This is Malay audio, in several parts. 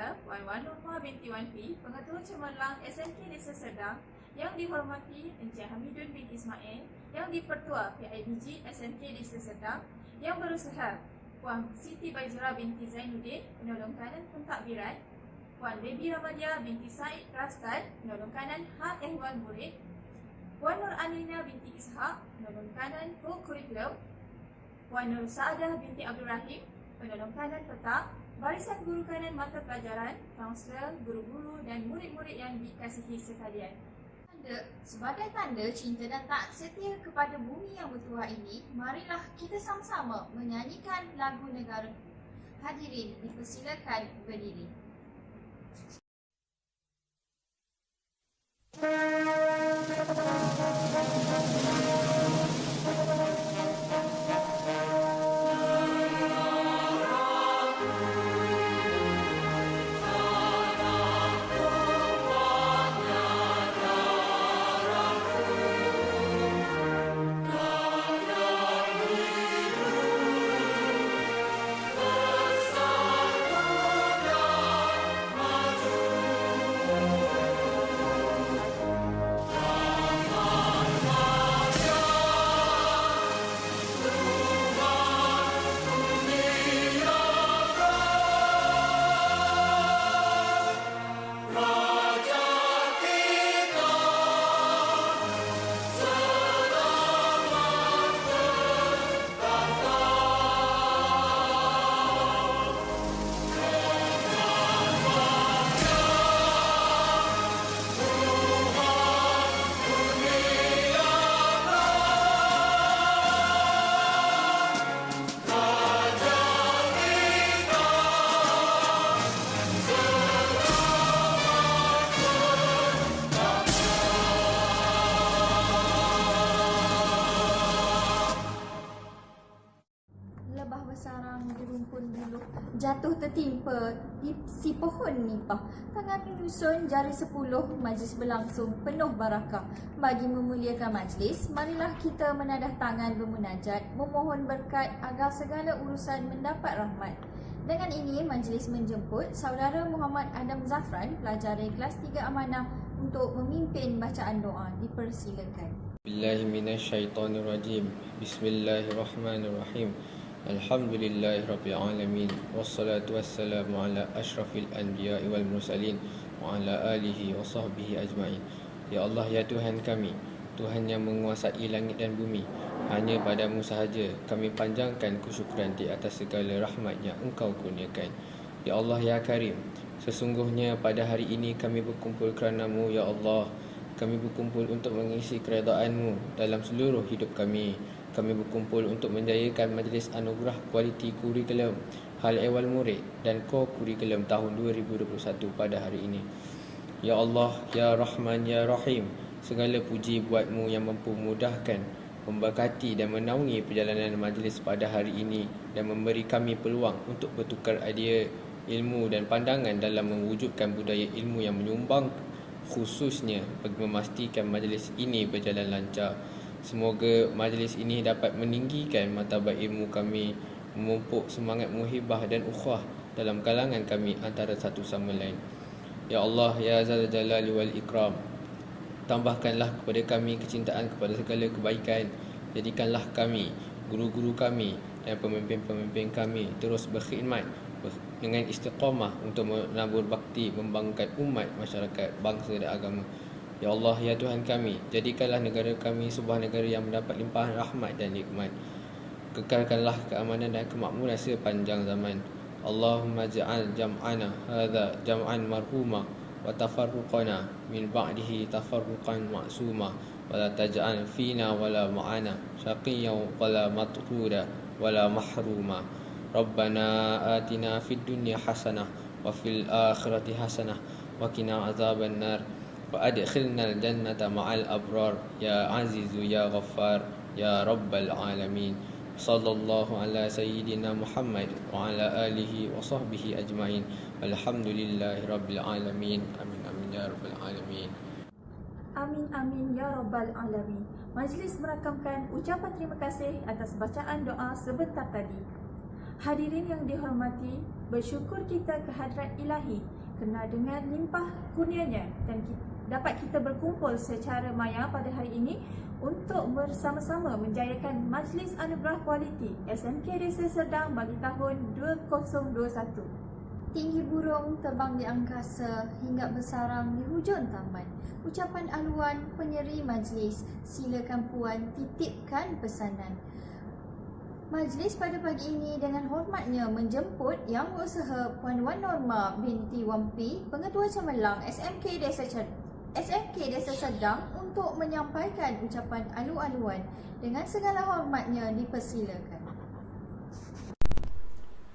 saya, Puan Wan Nurma binti Wan P, Pengetua Cemerlang SMK Desa Serdang, yang dihormati Encik Hamidun binti Ismail, yang dipertua PIBG SMK Desa Serdang, yang berusaha Puan Siti Baizura binti Zainuddin, penolong kanan pentadbiran, Puan Baby Ramadia binti Said Rastan, penolong kanan hak ehwal murid, Puan Nur Anina binti Ishak, penolong kanan kurikulum, Puan Nur Saadah binti Abdul Rahim, penolong kanan peta, barisan guru kanan mata pelajaran, kaunselor, guru-guru dan murid-murid yang dikasihi sekalian. Sebagai tanda cinta dan taat setia kepada bumi yang bertuah ini, marilah kita sama-sama menyanyikan lagu negaraku. Hadirin dipersilakan berdiri. Lebah bersarang di rumpun buluh, jatuh tertimpa di si pohon nipah. Tangan menyusun jari 10, majlis berlangsung penuh barakah. Bagi memuliakan majlis, marilah kita menadah tangan bermunajat, memohon berkat agar segala urusan mendapat rahmat. Dengan ini, majlis menjemput Saudara Muhammad Adam Zafran, pelajar dari kelas 3 Amanah untuk memimpin bacaan doa. Dipersilakan. Bismillahirrahmanirrahim. Bismillahirrahmanirrahim. Alhamdulillahirrabbilalamin. Wassalatu wassalamu ala ashrafil anbiya'i wal mursalin wa ala alihi wa sahbihi ajma'in. Ya Allah, ya Tuhan kami, Tuhan yang menguasai langit dan bumi, hanya padamu sahaja kami panjangkan kesyukuran di atas segala rahmat yang Engkau kurniakan. Ya Allah, ya Karim, sesungguhnya pada hari ini kami berkumpul kerana-Mu, ya Allah. Kami berkumpul untuk mengisi keredaan-Mu dalam seluruh hidup kami. Kami berkumpul untuk menjayakan majlis anugerah kualiti kurikulum hal ehwal murid dan kurikulum tahun 2021 pada hari ini. Ya Allah, ya Rahman, ya Rahim, segala puji buat-Mu yang mampu memudahkan, memberkati dan menaungi perjalanan majlis pada hari ini dan memberi kami peluang untuk bertukar idea, ilmu dan pandangan dalam mewujudkan budaya ilmu yang menyumbang, khususnya bagi memastikan majlis ini berjalan lancar. Semoga majlis ini dapat meninggikan martabat ilmu kami, memupuk semangat muhibah dan ukhuwah dalam kalangan kami antara satu sama lain. Ya Allah, ya Zal Jalali wal Ikram, tambahkanlah kepada kami kecintaan kepada segala kebaikan. Jadikanlah kami, guru-guru kami dan pemimpin-pemimpin kami terus berkhidmat dengan istiqamah untuk menabur bakti membangunkan umat, masyarakat, bangsa dan agama. Ya Allah, ya Tuhan kami, jadikanlah negara kami sebuah negara yang mendapat limpahan rahmat dan nikmat. Kekalkanlah keamanan dan kemakmuran sepanjang zaman. Allahumma ja'al jam'ana hadha jam'an marhuma wa tafarruqana min ba'dihi tafarruqan ma'suma wa la taj'al fina wala ma'ana syaqiyyan wala matruda wala mahruma. Rabbana atina fid dunya hasanah wa fil akhirati hasanah wa qina azaban nar wa adkhilnal jannata ma'al abrar ya azizu ya ghaffar ya rabbal alamin. Sallallahu ala sayyidina Muhammad wa ala alihi wa sahbihi ajma'in. Alhamdulillahi rabbil alamin. Amin amin ya rabbal alamin. Amin amin ya rabbal alamin. Majlis merakamkan ucapan terima kasih atas bacaan doa sebentar tadi. Hadirin yang dihormati, bersyukur kita kehadrat Ilahi kerana dengan limpah kurnianya dan dapat kita berkumpul secara maya pada hari ini untuk bersama-sama menjayakan Majlis Anugerah Kualiti SMK Desa Serdang bagi tahun 2021. Tinggi burung terbang di angkasa hingga bersarang di hujung taman. Ucapan aluan penyeri majlis, silakan puan titipkan pesanan. Majlis pada pagi ini dengan hormatnya menjemput Yang Berusaha Puan Wan Norma binti Wampi, Pengetua Cemerlang SMK Desa Serdang untuk menyampaikan ucapan alu-aluan. Dengan segala hormatnya dipersilakan.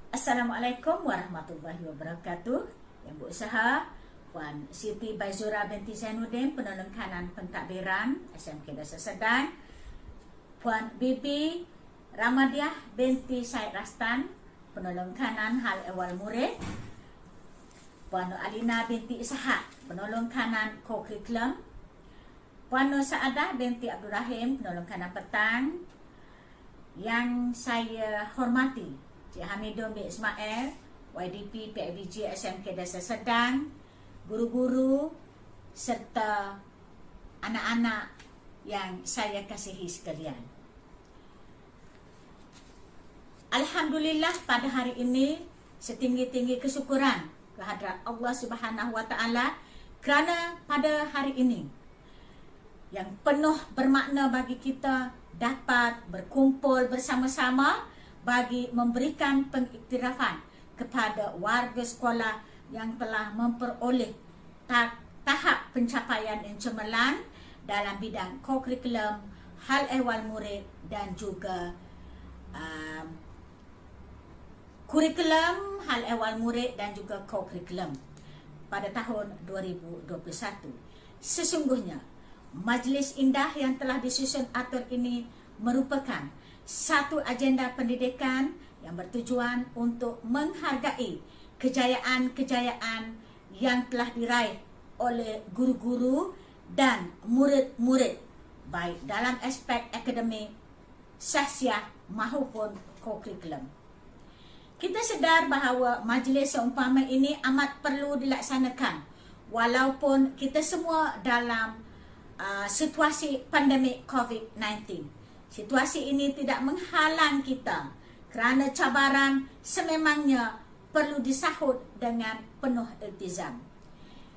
Assalamualaikum warahmatullahi wabarakatuh. Yang Berusaha Puan Siti Baizura binti Zainuddin, Penolong Kanan Pentadbiran SMK Desa Serdang. Puan Bibi Ramadiah binti Syed Rastan, Penolong Kanan Hal Ehwal Murid. Puan Nur Alina binti Ishak, Penolong Kanan Co-Curriculum. Puan Nur Saadah binti Abdul Rahim, Penolong Kanan Petang. Yang saya hormati Cik Hamidun bin Ismail, YDP PIBG SMK Desa Serdang, guru-guru serta anak-anak yang saya kasihi sekalian. Alhamdulillah, pada hari ini setinggi-tinggi kesyukuran kehadrat Allah Subhanahu Wa Taala kerana pada hari ini yang penuh bermakna bagi kita dapat berkumpul bersama-sama bagi memberikan pengiktirafan kepada warga sekolah yang telah memperoleh tahap pencapaian yang cemerlang dalam bidang co-curriculum, hal ehwal murid dan juga kurikulum, hal ehwal murid dan juga co-curriculum pada tahun 2021. Sesungguhnya, majlis indah yang telah disusun atur ini merupakan satu agenda pendidikan yang bertujuan untuk menghargai kejayaan-kejayaan yang telah diraih oleh guru-guru dan murid-murid baik dalam aspek akademik, sahsiah maupun co-curriculum. Kita sedar bahawa majlis seumpama ini amat perlu dilaksanakan walaupun kita semua dalam situasi pandemik COVID-19. Situasi ini tidak menghalang kita kerana cabaran sememangnya perlu disahut dengan penuh iltizam.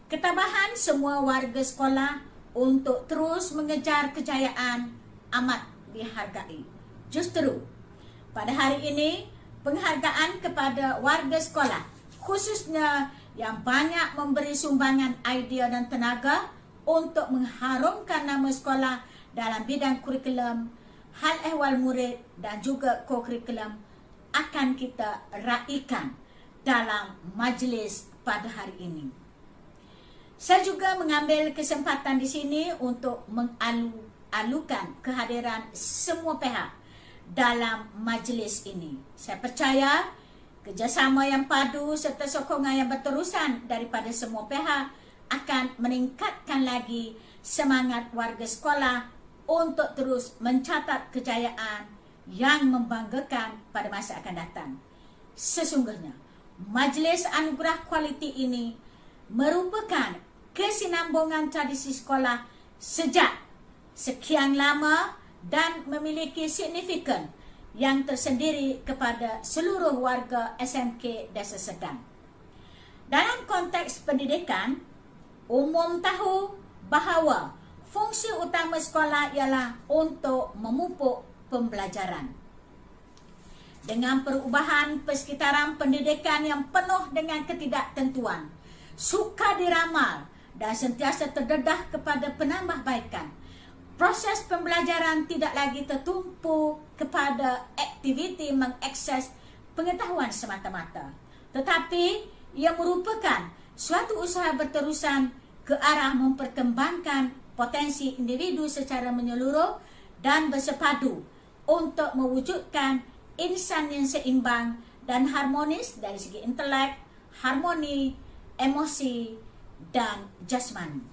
Ketabahan semua warga sekolah untuk terus mengejar kejayaan amat dihargai. Justru pada hari ini penghargaan kepada warga sekolah, khususnya yang banyak memberi sumbangan idea dan tenaga untuk mengharumkan nama sekolah dalam bidang kurikulum, hal ehwal murid dan juga co-curriculum akan kita raikan dalam majlis pada hari ini. Saya juga mengambil kesempatan di sini untuk mengalu-alukan kehadiran semua pihak dalam majlis ini. Saya percaya kerjasama yang padu serta sokongan yang berterusan daripada semua pihak akan meningkatkan lagi semangat warga sekolah untuk terus mencatat kejayaan yang membanggakan pada masa akan datang. Sesungguhnya, Majlis Anugerah Kualiti ini merupakan kesinambungan tradisi sekolah sejak sekian lama dan memiliki signifikan yang tersendiri kepada seluruh warga SMK Desa Serdang. Dalam konteks pendidikan, umum tahu bahawa fungsi utama sekolah ialah untuk memupuk pembelajaran. Dengan perubahan persekitaran pendidikan yang penuh dengan ketidaktentuan, sukar diramal dan sentiasa terdedah kepada penambahbaikan, proses pembelajaran tidak lagi tertumpu kepada aktiviti mengakses pengetahuan semata-mata, tetapi ia merupakan suatu usaha berterusan ke arah memperkembangkan potensi individu secara menyeluruh dan bersepadu untuk mewujudkan insan yang seimbang dan harmonis dari segi intelek, harmoni, emosi dan jasmani.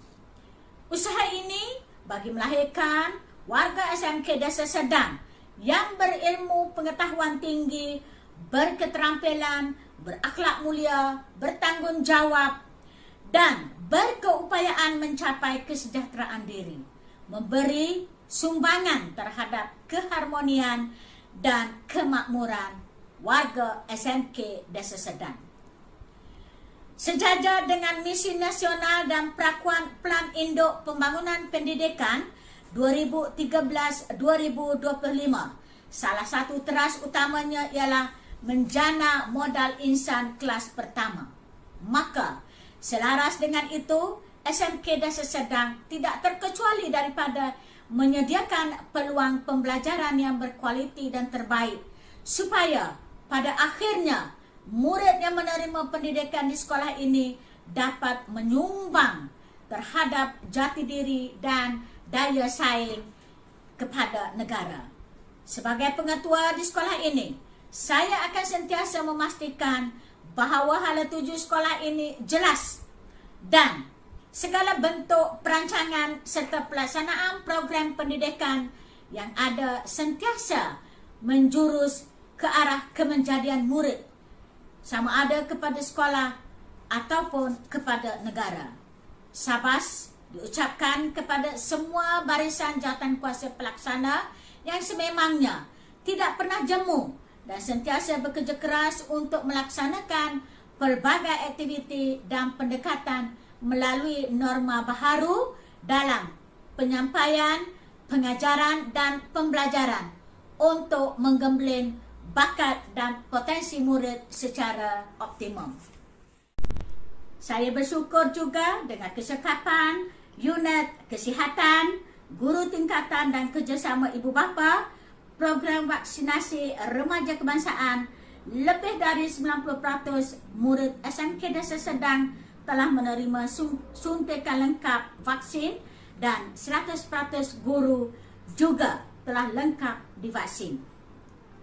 Usaha ini bagi melahirkan warga SMK Desa Serdang yang berilmu pengetahuan tinggi berketerampilan, berakhlak mulia, bertanggungjawab dan berkeupayaan mencapai kesejahteraan diri, memberi sumbangan terhadap keharmonian dan kemakmuran warga SMK Desa Sedang. Sejajar dengan misi nasional dan perakuan Plan Induk Pembangunan Pendidikan 2013-2025, salah satu teras utamanya ialah menjana modal insan kelas pertama. Maka, selaras dengan itu, SMK Desa Sedang tidak terkecuali daripada menyediakan peluang pembelajaran yang berkualiti dan terbaik supaya pada akhirnya murid yang menerima pendidikan di sekolah ini dapat menyumbang terhadap jati diri dan daya saing kepada negara. Sebagai pengetua di sekolah ini, saya akan sentiasa memastikan bahawa hala tuju sekolah ini jelas dan segala bentuk perancangan serta pelaksanaan program pendidikan yang ada sentiasa menjurus ke arah kemenjadian murid, sama ada kepada sekolah ataupun kepada negara. Syabas diucapkan kepada semua barisan jawatankuasa pelaksana yang sememangnya tidak pernah jemu dan sentiasa bekerja keras untuk melaksanakan pelbagai aktiviti dan pendekatan melalui norma baharu dalam penyampaian, pengajaran dan pembelajaran untuk menggembleng bakat dan potensi murid secara optimum. Saya bersyukur juga dengan kesekapan unit kesihatan, guru tingkatan dan kerjasama ibu bapa, program vaksinasi remaja kebangsaan, lebih dari 90% murid SMK Desa Sedang telah menerima suntikan lengkap vaksin dan 100% guru juga telah lengkap divaksin.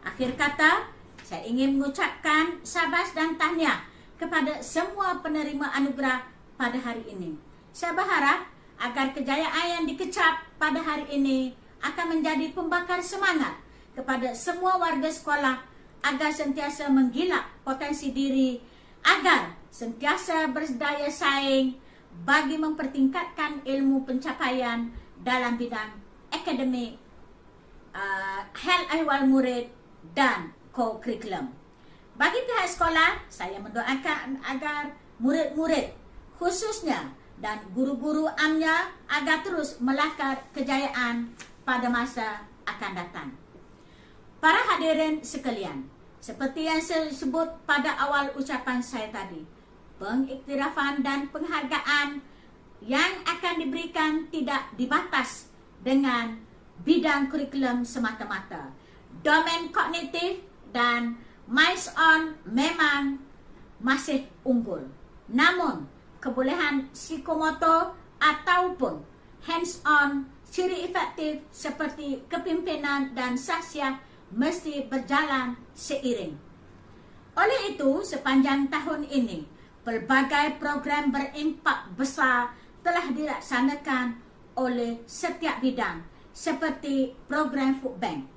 Akhir kata, saya ingin mengucapkan syabas dan tahniah kepada semua penerima anugerah pada hari ini. Saya berharap agar kejayaan yang dikecap pada hari ini akan menjadi pembakar semangat kepada semua warga sekolah agar sentiasa menggilak potensi diri, agar sentiasa berdaya saing bagi mempertingkatkan ilmu pencapaian dalam bidang akademik, hal ehwal murid dan co-curriculum. Bagi pihak sekolah, saya mendoakan agar murid-murid khususnya dan guru-guru amnya agar terus melakar kejayaan pada masa akan datang. Para hadirin sekalian, seperti yang saya sebut pada awal ucapan saya tadi, pengiktirafan dan penghargaan yang akan diberikan tidak dibatas dengan bidang kurikulum semata-mata. Domain kognitif dan minds on memang masih unggul. Namun, kebolehan psikomotor ataupun hands-on ciri efektif seperti kepimpinan dan saksiah mesti berjalan seiring. Oleh itu, sepanjang tahun ini, pelbagai program berimpak besar telah dilaksanakan oleh setiap bidang seperti program Food Bank,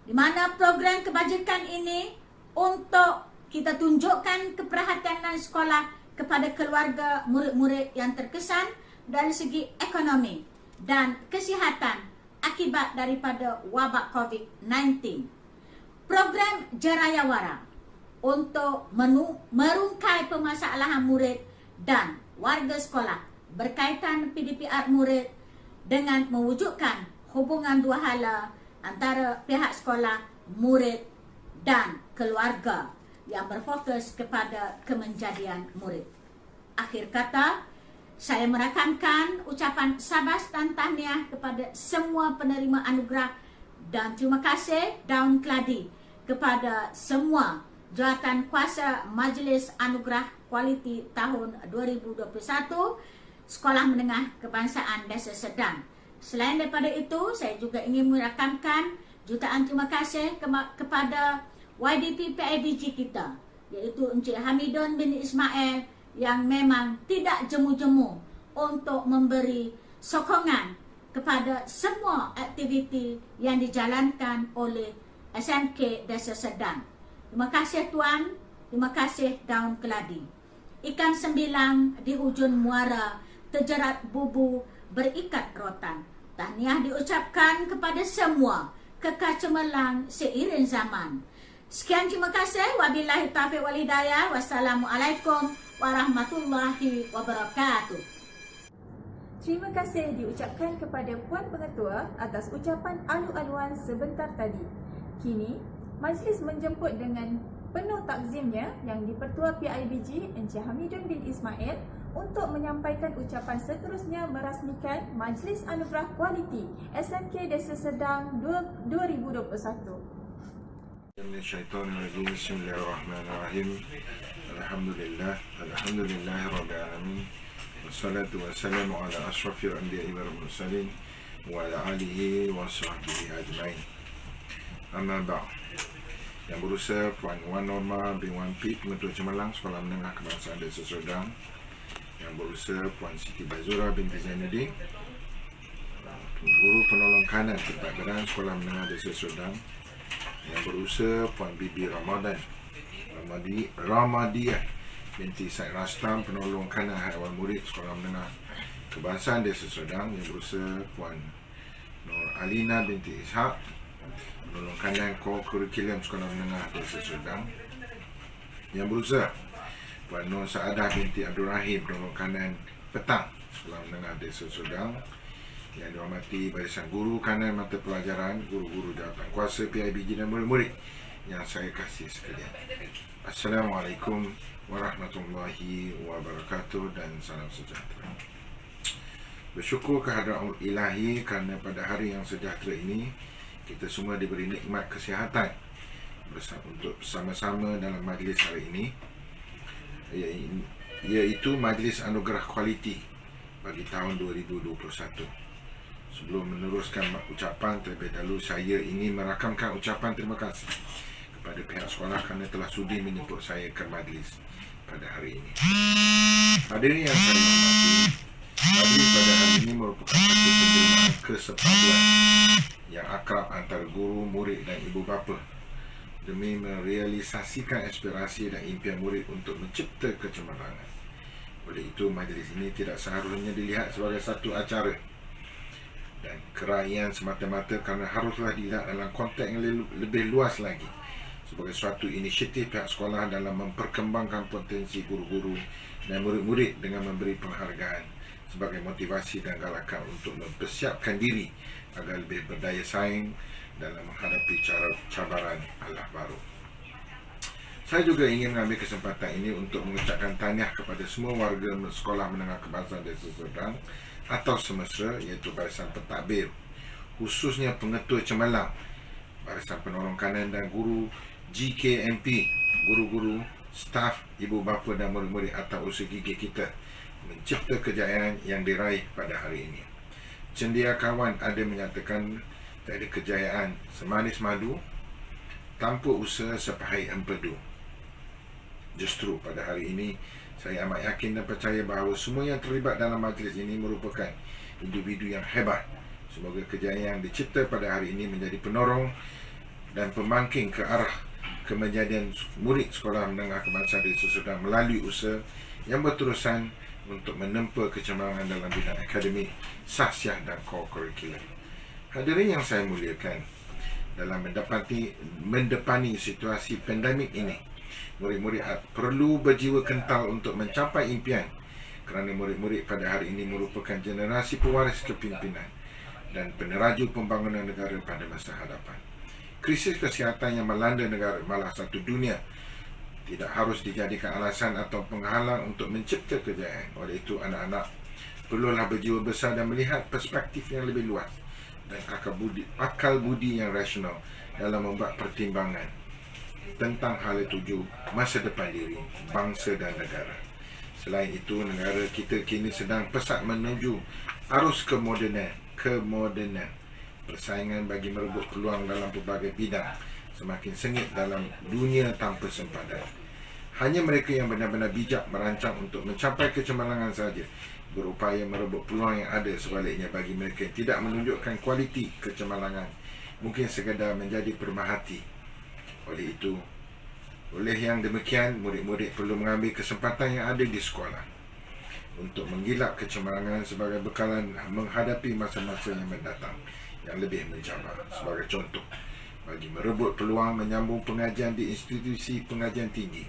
di mana program kebajikan ini untuk kita tunjukkan keperhatian sekolah kepada keluarga murid-murid yang terkesan dari segi ekonomi dan kesihatan akibat daripada wabak COVID-19. Program Jerayawara untuk merungkai permasalahan murid dan warga sekolah berkaitan PDPR murid dengan mewujudkan hubungan dua hala antara pihak sekolah, murid dan keluarga yang berfokus kepada kemenjadian murid. Akhir kata, saya merakamkan ucapan syabas dan tahniah kepada semua penerima anugerah dan terima kasih daun keladi kepada semua jawatan kuasa Majlis Anugerah Kualiti tahun 2021 Sekolah Menengah Kebangsaan Desa Sedang. Selain daripada itu, saya juga ingin merakamkan jutaan terima kasih kepada YDP PIBG kita, iaitu Encik Hamidun bin Ismail yang memang tidak jemu-jemu untuk memberi sokongan kepada semua aktiviti yang dijalankan oleh SMK Desa Sedang. Terima kasih Tuan, terima kasih daun keladi. Ikan sembilang di hujung muara terjerat bubu berikat rotan. Tahniah diucapkan kepada semua kekal cemerlang seiring zaman. Sekian, terima kasih. Wabillahi taufiq wal hidayah. Wassalamualaikum warahmatullahi wabarakatuh. Terima kasih diucapkan kepada Puan Pengetua atas ucapan alu-aluan sebentar tadi. Kini, majlis menjemput dengan penuh takzimnya yang di-Pertua PIBG Encik Hamidun bin Ismail untuk menyampaikan ucapan seterusnya merasmikan Majlis Anugerah Kualiti SMK Desa Serdang 2021. Bismillahirrahmanirrahim. Alhamdulillahirabbil alamin. Wassalatu wassalamu ala asyrafil anbiya'i wal mursalin wa ala alihi wa sahbihi ajmain. Amma ba'd. Yang berusaha Puan Wan Norma bin Wan P, Pengetua Cemerlang Sekolah Menengah Kebangsaan Desa Serdang. Yang berusaha Puan Siti Baizura binti Zainuddin, Guru Penolong Kanan Pentadbiran Sekolah Menengah Desa Serdang. Yang berusaha Puan Bibi Ramadiyah binti Said Rastam, Penolong Kanan Haiwan Murid Sekolah Menengah Kebangsaan Desa Serdang. Yang berusaha Puan Nur Alina binti Ishak, Penolong Kanan Kurikulum Sekolah Menengah Desa Serdang. Yang berusaha Puan Nur Saadah binti Abdul Rahim, Penolong Kanan Petang Sekolah Menengah Desa Serdang. Yang dihormati barisan guru kanan mata pelajaran, guru-guru jawatan kuasa PIBG dan murid-murid yang saya kasih sekalian. Assalamualaikum warahmatullahi wabarakatuh dan salam sejahtera. Bersyukur kehadrat Allah Ilahi kerana pada hari yang sejahtera ini kita semua diberi nikmat kesihatan untuk bersama-sama dalam majlis hari ini, iaitu Majlis Anugerah Kualiti bagi tahun 2021. Sebelum meneruskan ucapan, terlebih dahulu saya ingin merakamkan ucapan terima kasih kepada pihak sekolah kerana telah sudi menjemput saya ke majlis pada hari ini. Hadirin yang saya hormati, majlis pada hari ini merupakan satu penjelmaan kesepaduan yang akrab antara guru, murid dan ibu bapa demi merealisasikan aspirasi dan impian murid untuk mencipta kecemerlangan. Oleh itu, majlis ini tidak seharusnya dilihat sebagai satu acara dan kerajaan semata-mata, kerana haruslah dilihat dalam konteks yang lebih luas lagi sebagai suatu inisiatif pihak sekolah dalam memperkembangkan potensi guru-guru dan murid-murid dengan memberi penghargaan sebagai motivasi dan galakan untuk mempersiapkan diri agar lebih berdaya saing dalam menghadapi cabaran Allah baru. Saya juga ingin mengambil kesempatan ini untuk mengucapkan tahniah kepada semua warga Sekolah Menengah Kebangsaan Desa Serdang atau semesra, iaitu barisan pentadbir, khususnya Pengetua Cemerlang, barisan penolong kanan dan guru GKMP, guru-guru, staf, ibu bapa dan murid-murid atau usaha gigi kita mencipta kejayaan yang diraih pada hari ini. Cendekiawan ada menyatakan tak ada kejayaan semanis madu tanpa usaha sepahit empedu. Justru pada hari ini saya amat yakin dan percaya bahawa semua yang terlibat dalam majlis ini merupakan individu yang hebat. Semoga kejayaan yang dicipta pada hari ini menjadi penorong dan pembangkit ke arah kemejadian murid Sekolah Menengah Kebangsaan Desa Serdang melalui usaha yang berterusan untuk menempa kecemerlangan dalam bidang akademik, sahsiah dan co-curricular. Hadirin yang saya muliakan, dalam mendepani situasi pandemik ini, murid-murid perlu berjiwa kental untuk mencapai impian, kerana murid-murid pada hari ini merupakan generasi pewaris kepimpinan dan peneraju pembangunan negara pada masa hadapan. Krisis kesihatan yang melanda negara, malah satu dunia, tidak harus dijadikan alasan atau penghalang untuk mencipta kejayaan. Oleh itu, anak-anak perlulah berjiwa besar dan melihat perspektif yang lebih luas dan akal budi yang rasional dalam membuat pertimbangan tentang hal tuju masa depan diri, bangsa dan negara. Selain itu, negara kita kini sedang pesat menuju arus kemodenan. Persaingan bagi merebut peluang dalam pelbagai bidang semakin sengit dalam dunia tanpa sempadan. Hanya mereka yang benar-benar bijak merancang untuk mencapai kecemerlangan saja berupaya merebut peluang yang ada. Sebaliknya, bagi mereka yang tidak menunjukkan kualiti kecemerlangan, mungkin sekadar menjadi pemerhati. Oleh itu, Oleh yang demikian, murid-murid perlu mengambil kesempatan yang ada di sekolah untuk menggilap kecemerlangan sebagai bekalan menghadapi masa-masa yang mendatang yang lebih mencabar. Sebagai contoh, bagi merebut peluang menyambung pengajian di institusi pengajian tinggi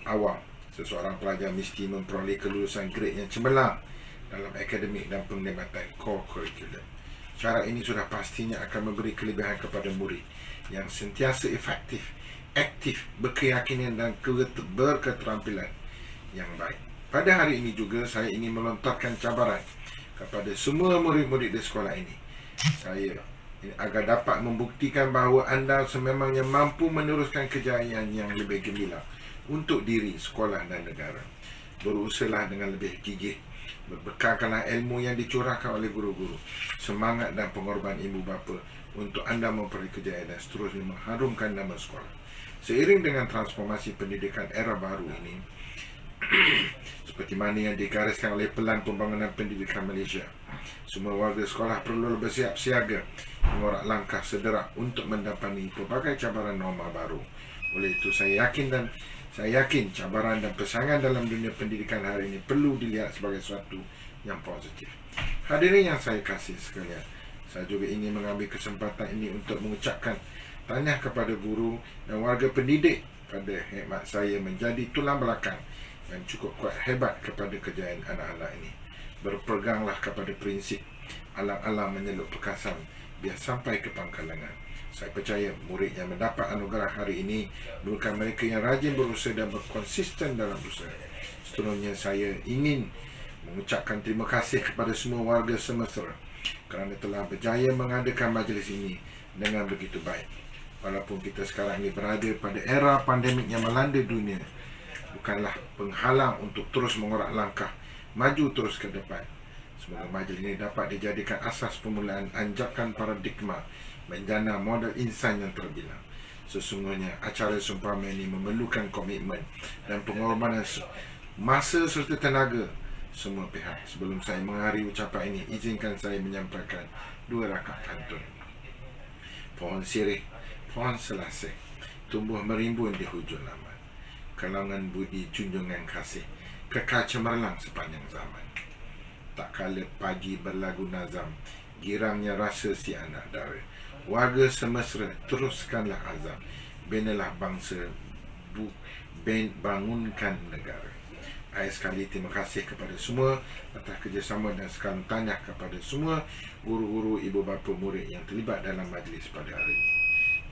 awam, seseorang pelajar mesti memperoleh kelulusan grade yang cemerlang dalam akademik dan penglibatan core curriculum. Cara ini sudah pastinya akan memberi kelebihan kepada murid yang sentiasa efektif, aktif, berkeyakinan dan berketerampilan yang baik. Pada hari ini juga saya ingin melontarkan cabaran kepada semua murid-murid di sekolah ini. Saya agar dapat membuktikan bahawa anda sememangnya mampu meneruskan kejayaan yang lebih gemilang untuk diri, sekolah dan negara. Berusahalah dengan lebih gigih, berbekalkanlah ilmu yang dicurahkan oleh guru-guru, semangat dan pengorbanan ibu bapa untuk anda memperoleh kejayaan dan seterusnya mengharumkan nama sekolah. Seiring dengan transformasi pendidikan era baru ini, seperti mana yang digariskan oleh Pelan Pembangunan Pendidikan Malaysia, semua warga sekolah perlu bersiap siaga mengorak langkah sederak untuk mendampingi pelbagai cabaran norma baru. Oleh itu saya yakin cabaran dan persaingan dalam dunia pendidikan hari ini perlu dilihat sebagai sesuatu yang positif. Hadirin yang saya kasih sekalian, saya juga ingin mengambil kesempatan ini untuk mengucapkan tahniah kepada guru dan warga pendidik pada khidmat saya menjadi tulang belakang yang cukup kuat hebat kepada kejayaan anak-anak ini. Berpeganglah kepada prinsip alang-alang menyeluk perkasan biar sampai ke pangkalangan. Saya percaya murid yang mendapat anugerah hari ini bukan mereka yang rajin berusaha dan berkonsisten dalam usaha. Seterusnya saya ingin mengucapkan terima kasih kepada semua warga semestera kerana telah berjaya mengadakan majlis ini dengan begitu baik. Walaupun kita sekarang ini berada pada era pandemik yang melanda dunia, bukanlah penghalang untuk terus mengorak langkah maju terus ke depan. Semoga majlis ini dapat dijadikan asas permulaan anjakan paradigma menjana model insan yang terbilang. Sesungguhnya acara seumpama ini memerlukan komitmen dan pengorbanan masa serta tenaga semua pihak. Sebelum saya mengakhiri ucapan ini, izinkan saya menyampaikan 2 rakaat pantun. Pohon sirih, pohon selasih, tumbuh merimbun di hujung laman. Kalangan budi junjungan kasih, kekal cemerlang sepanjang zaman. Tak kala pagi berlagu nazam, girangnya rasa si anak dara. Warga semestera teruskanlah azam, binalah bangsa, bangunkan negara. Saya sekali terima kasih kepada semua atas kerjasama dan sekali tanya kepada semua guru-guru, ibu bapa, murid yang terlibat dalam majlis pada hari ini.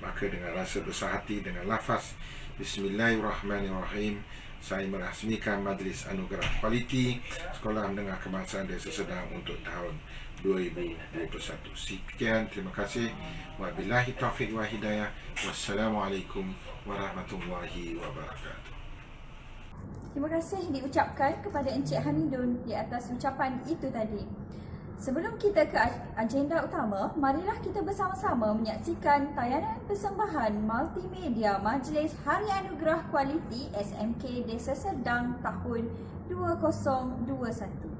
Maka dengan rasa besar hati, dengan lafaz Bismillahirrahmanirrahim, saya merasmikan Majlis Anugerah Kualiti Sekolah Menengah Kebangsaan Desa Serdang untuk tahun 2021. Sekian, terima kasih. Wabillahi taufiq wa hidayah. Wassalamualaikum warahmatullahi wabarakatuh. Terima kasih diucapkan kepada Encik Hamidun di atas ucapan itu tadi. Sebelum kita ke agenda utama, marilah kita bersama-sama menyaksikan tayangan persembahan multimedia Majlis Hari Anugerah Kualiti SMK Desa Serdang tahun 2021.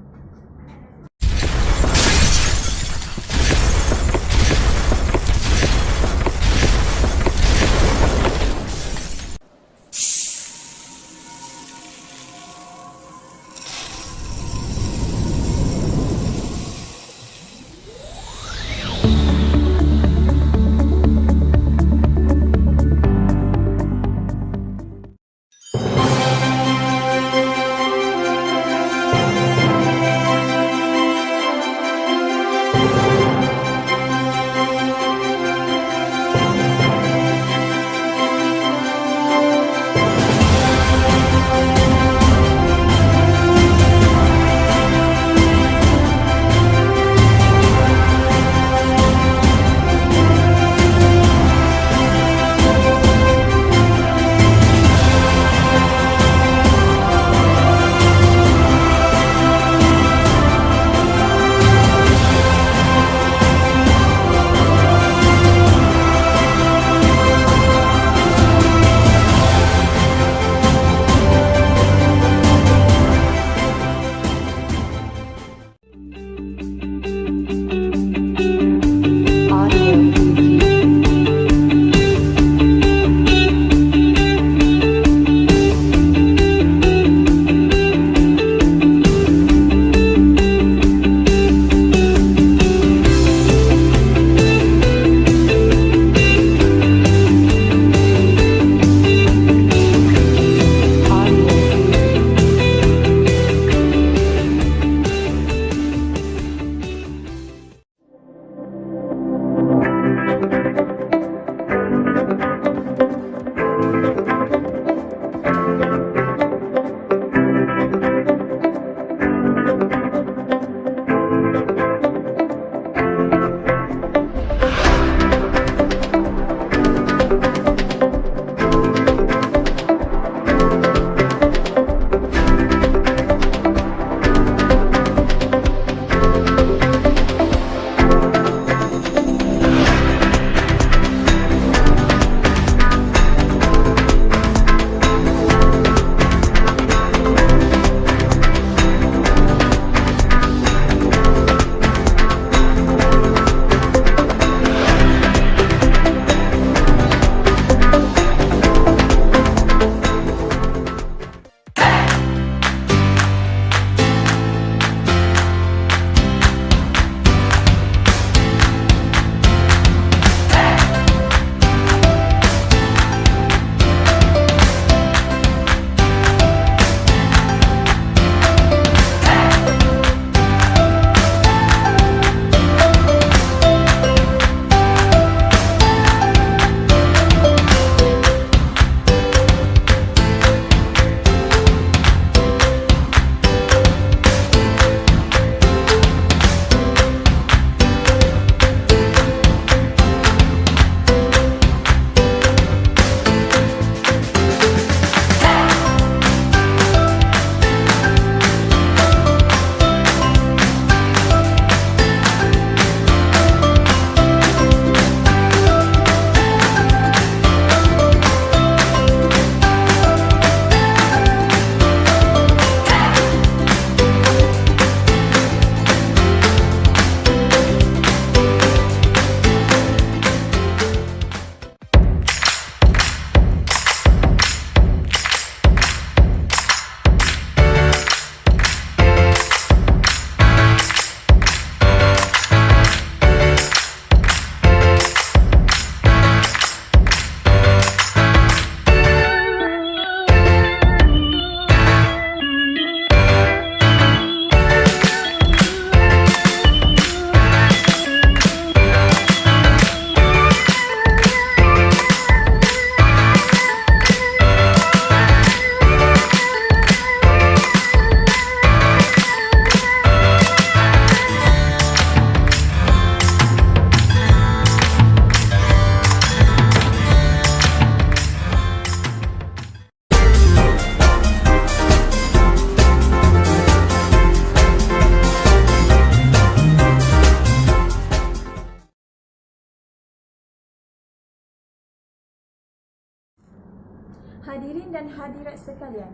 dan hadirat sekalian,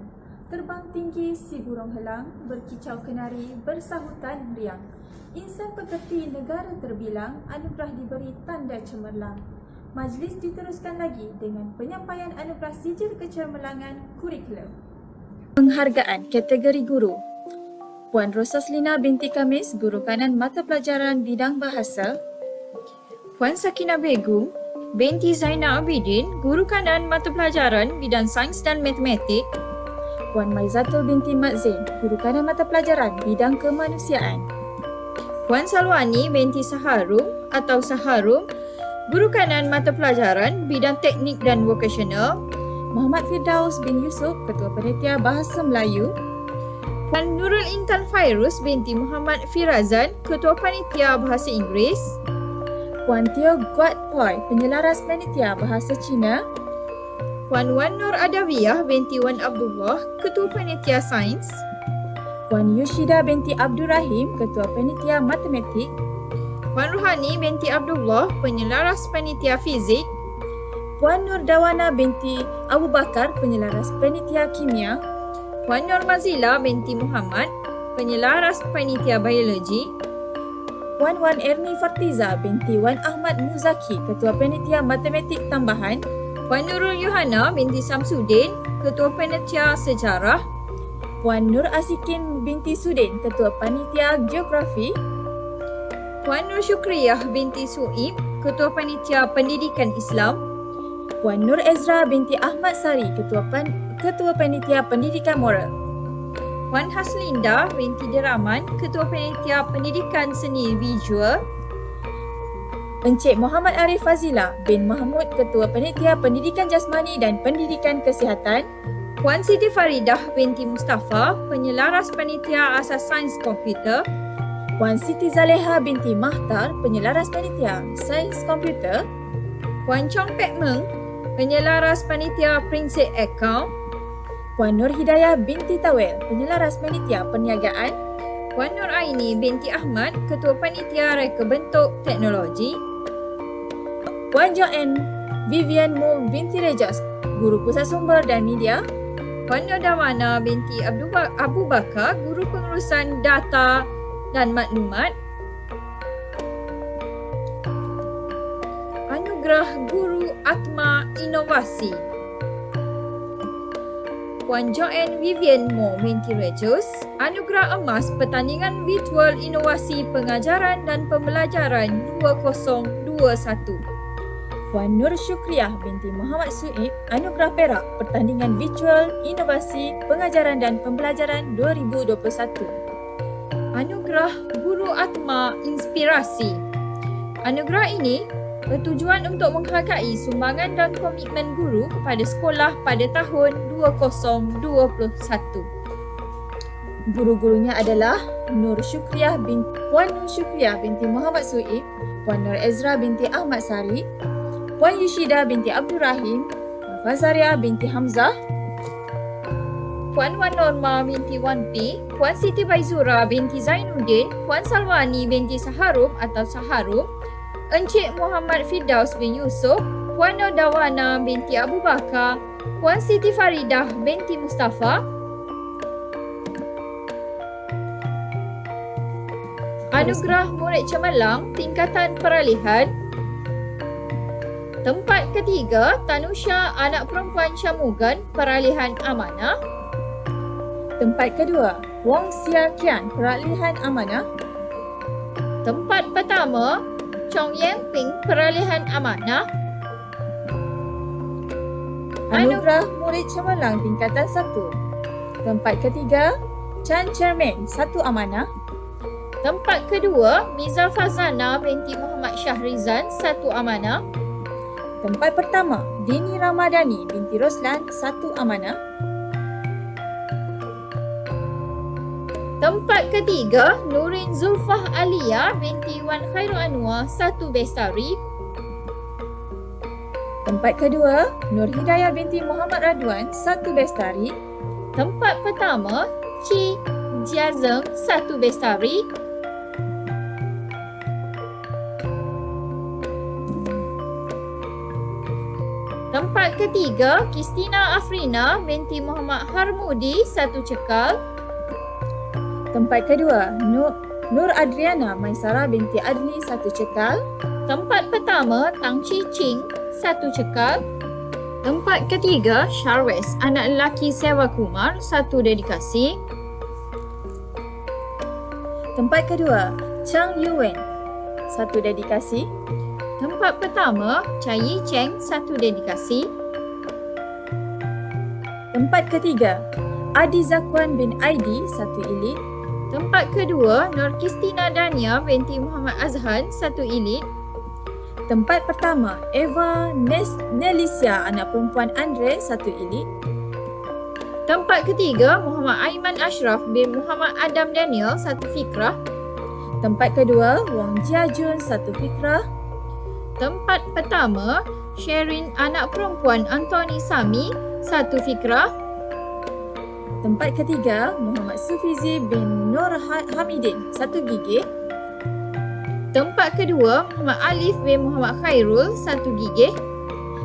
terbang tinggi si burung helang, berkicau kenari, bersahutan riang. Insan pekerti negara terbilang, anugerah diberi tanda cemerlang. Majlis diteruskan lagi dengan penyampaian anugerah sijil kecemerlangan kurikulum. Penghargaan kategori guru. Puan Rosaslina binti Kamis, Guru Kanan Mata Pelajaran Bidang Bahasa. Puan Sakina Begum binti Zainal Abidin, Guru Kanan Mata Pelajaran Bidang Sains dan Matematik. Puan Maizatul binti Mat Zain, Guru Kanan Mata Pelajaran Bidang Kemanusiaan. Puan Salwani binti Saharum atau Saharum, Guru Kanan Mata Pelajaran Bidang Teknik dan Vokasional. Muhammad Firdaus bin Yusuf, Ketua Panitia Bahasa Melayu. Puan Nurul Intan Fairuz binti Muhammad Firazan, Ketua Panitia Bahasa Inggeris. Puan Teo Guat Ploy, Penyelaras Panitia Bahasa Cina. Puan Wan Nur Adawiyah binti Wan Abdullah, Ketua Panitia Sains. Puan Yushida binti Abdul Rahim, Ketua Panitia Matematik. Puan Ruhani binti Abdullah, Penyelaras Panitia Fizik. Puan Nur Dawana binti Abu Bakar, Penyelaras Panitia Kimia. Puan Nur Mazila binti Muhammad, Penyelaras Panitia Biologi. Puan Wan Erni Fartiza binti Wan Ahmad Muzaki, Ketua Panitia Matematik Tambahan. Puan Nurul Yohana binti Samsudin, Ketua Panitia Sejarah. Puan Nur Asikin binti Sudin, Ketua Panitia Geografi. Puan Nur Syukriyah binti Suib, Ketua Panitia Pendidikan Islam. Puan Nur Ezra binti Ahmad Sari, Ketua Panitia Pendidikan Moral. Puan Haslinda binti Deraman, Ketua Panitia Pendidikan Seni Visual. Encik Muhammad Arif Fazila bin Mahmud, Ketua Panitia Pendidikan Jasmani dan Pendidikan Kesihatan. Puan Siti Faridah binti Mustafa, Penyelaras Panitia Asas Sains Komputer. Puan Siti Zaleha binti Mahtar, Penyelaras Panitia Sains Komputer. Puan Chong Pek Meng, Penyelaras Panitia Prinsip Akaun. Puan Nur Hidayah binti Tawel, Penyelaras Panitia Perniagaan. Puan Nur Aini binti Ahmad, Ketua Panitia Reka Bentuk Teknologi. Puan Joanne Vivian Mo binti Rejas, Guru Pusat Sumber dan Media. Puan Nur Dawana binti Abu Bakar, Guru Pengurusan Data dan Maklumat. Anugerah Guru Atma Inovasi. Puan Joanne Vivian Mo binti Rejus, Anugerah Emas Pertandingan Virtual Inovasi Pengajaran dan Pembelajaran 2021. Puan Nur Syukriyah binti Muhammad Suib, Anugerah Perak Pertandingan Virtual Inovasi Pengajaran dan Pembelajaran 2021. Anugerah Guru Atma Inspirasi. Anugerah ini bertujuan untuk menghargai sumbangan dan komitmen guru kepada sekolah pada tahun 2021. Guru-gurunya adalah Puan Nur Syukriyah binti Muhammad Suib, Puan Nur Ezra binti Ahmad Sari, Puan Yushida binti Abdul Rahim, Puan Fazaria binti Hamzah, Puan Wan Norma binti Wan Pi, Puan Siti Baizura binti Zainuddin, Puan Salwani binti Saharum atau Saharum, Encik Muhammad Firdaus bin Yusuf, Puan Nur Dawana binti Abu Bakar, Puan Siti Faridah binti Mustafa. Anugerah Murid Cemerlang Tingkatan Peralihan. Tempat ketiga, Tanusha Anak Perempuan Syamugan, Peralihan Amanah. Tempat kedua, Wong Sia Kian, Peralihan Amanah. Tempat pertama, Chong Yang Ping, Peralihan Amanah. Anugerah Murid Cemerlang Tingkatan 1. Tempat ketiga, Chan Chermain, 1 Amanah. Tempat kedua, Miza Fazana binti Muhammad Syahrizan, 1 Amanah. Tempat pertama, Dini Ramadhani binti Roslan, 1 Amanah. Tempat ketiga, Nurin Zulfah Alia binti Wan Khairul Anwar, 1 Bestari. Tempat kedua, Nur Hidayah binti Muhammad Radwan, 1 Bestari. Tempat pertama, Chi Jiazeng, 1 Bestari. Tempat ketiga, Kristina Afrina binti Muhammad Harmudi, 1 cekal. Tempat kedua, Nur Adriana Maisara binti Adli, 1 cekal. Tempat pertama, Tang Chi Ching, 1 cekal. Tempat ketiga, Sharwes, anak lelaki Sewa Kumar, 1 dedikasi. Tempat kedua, Chang Yuen, 1 dedikasi. Tempat pertama, Chai Yi Cheng, 1 dedikasi. Tempat ketiga, Adi Zakwan bin Aidi, 1 ilit. Tempat kedua, Nur Kristina Dania binti Muhammad Azhan, 1 ilit. Tempat pertama, Eva Nelisia, anak perempuan Andre, 1 ilit. Tempat ketiga, Muhammad Aiman Ashraf bin Muhammad Adam Daniel, 1 fikrah. Tempat kedua, Wang Jiajun, 1 fikrah. Tempat pertama, Sherin, anak perempuan Anthony Sami, 1 fikrah. Tempat ketiga, Muhammad Sufizi bin Nur Hamidin, 1 gigih. Tempat kedua, Muhammad Alif bin Muhammad Khairul, 1 gigih.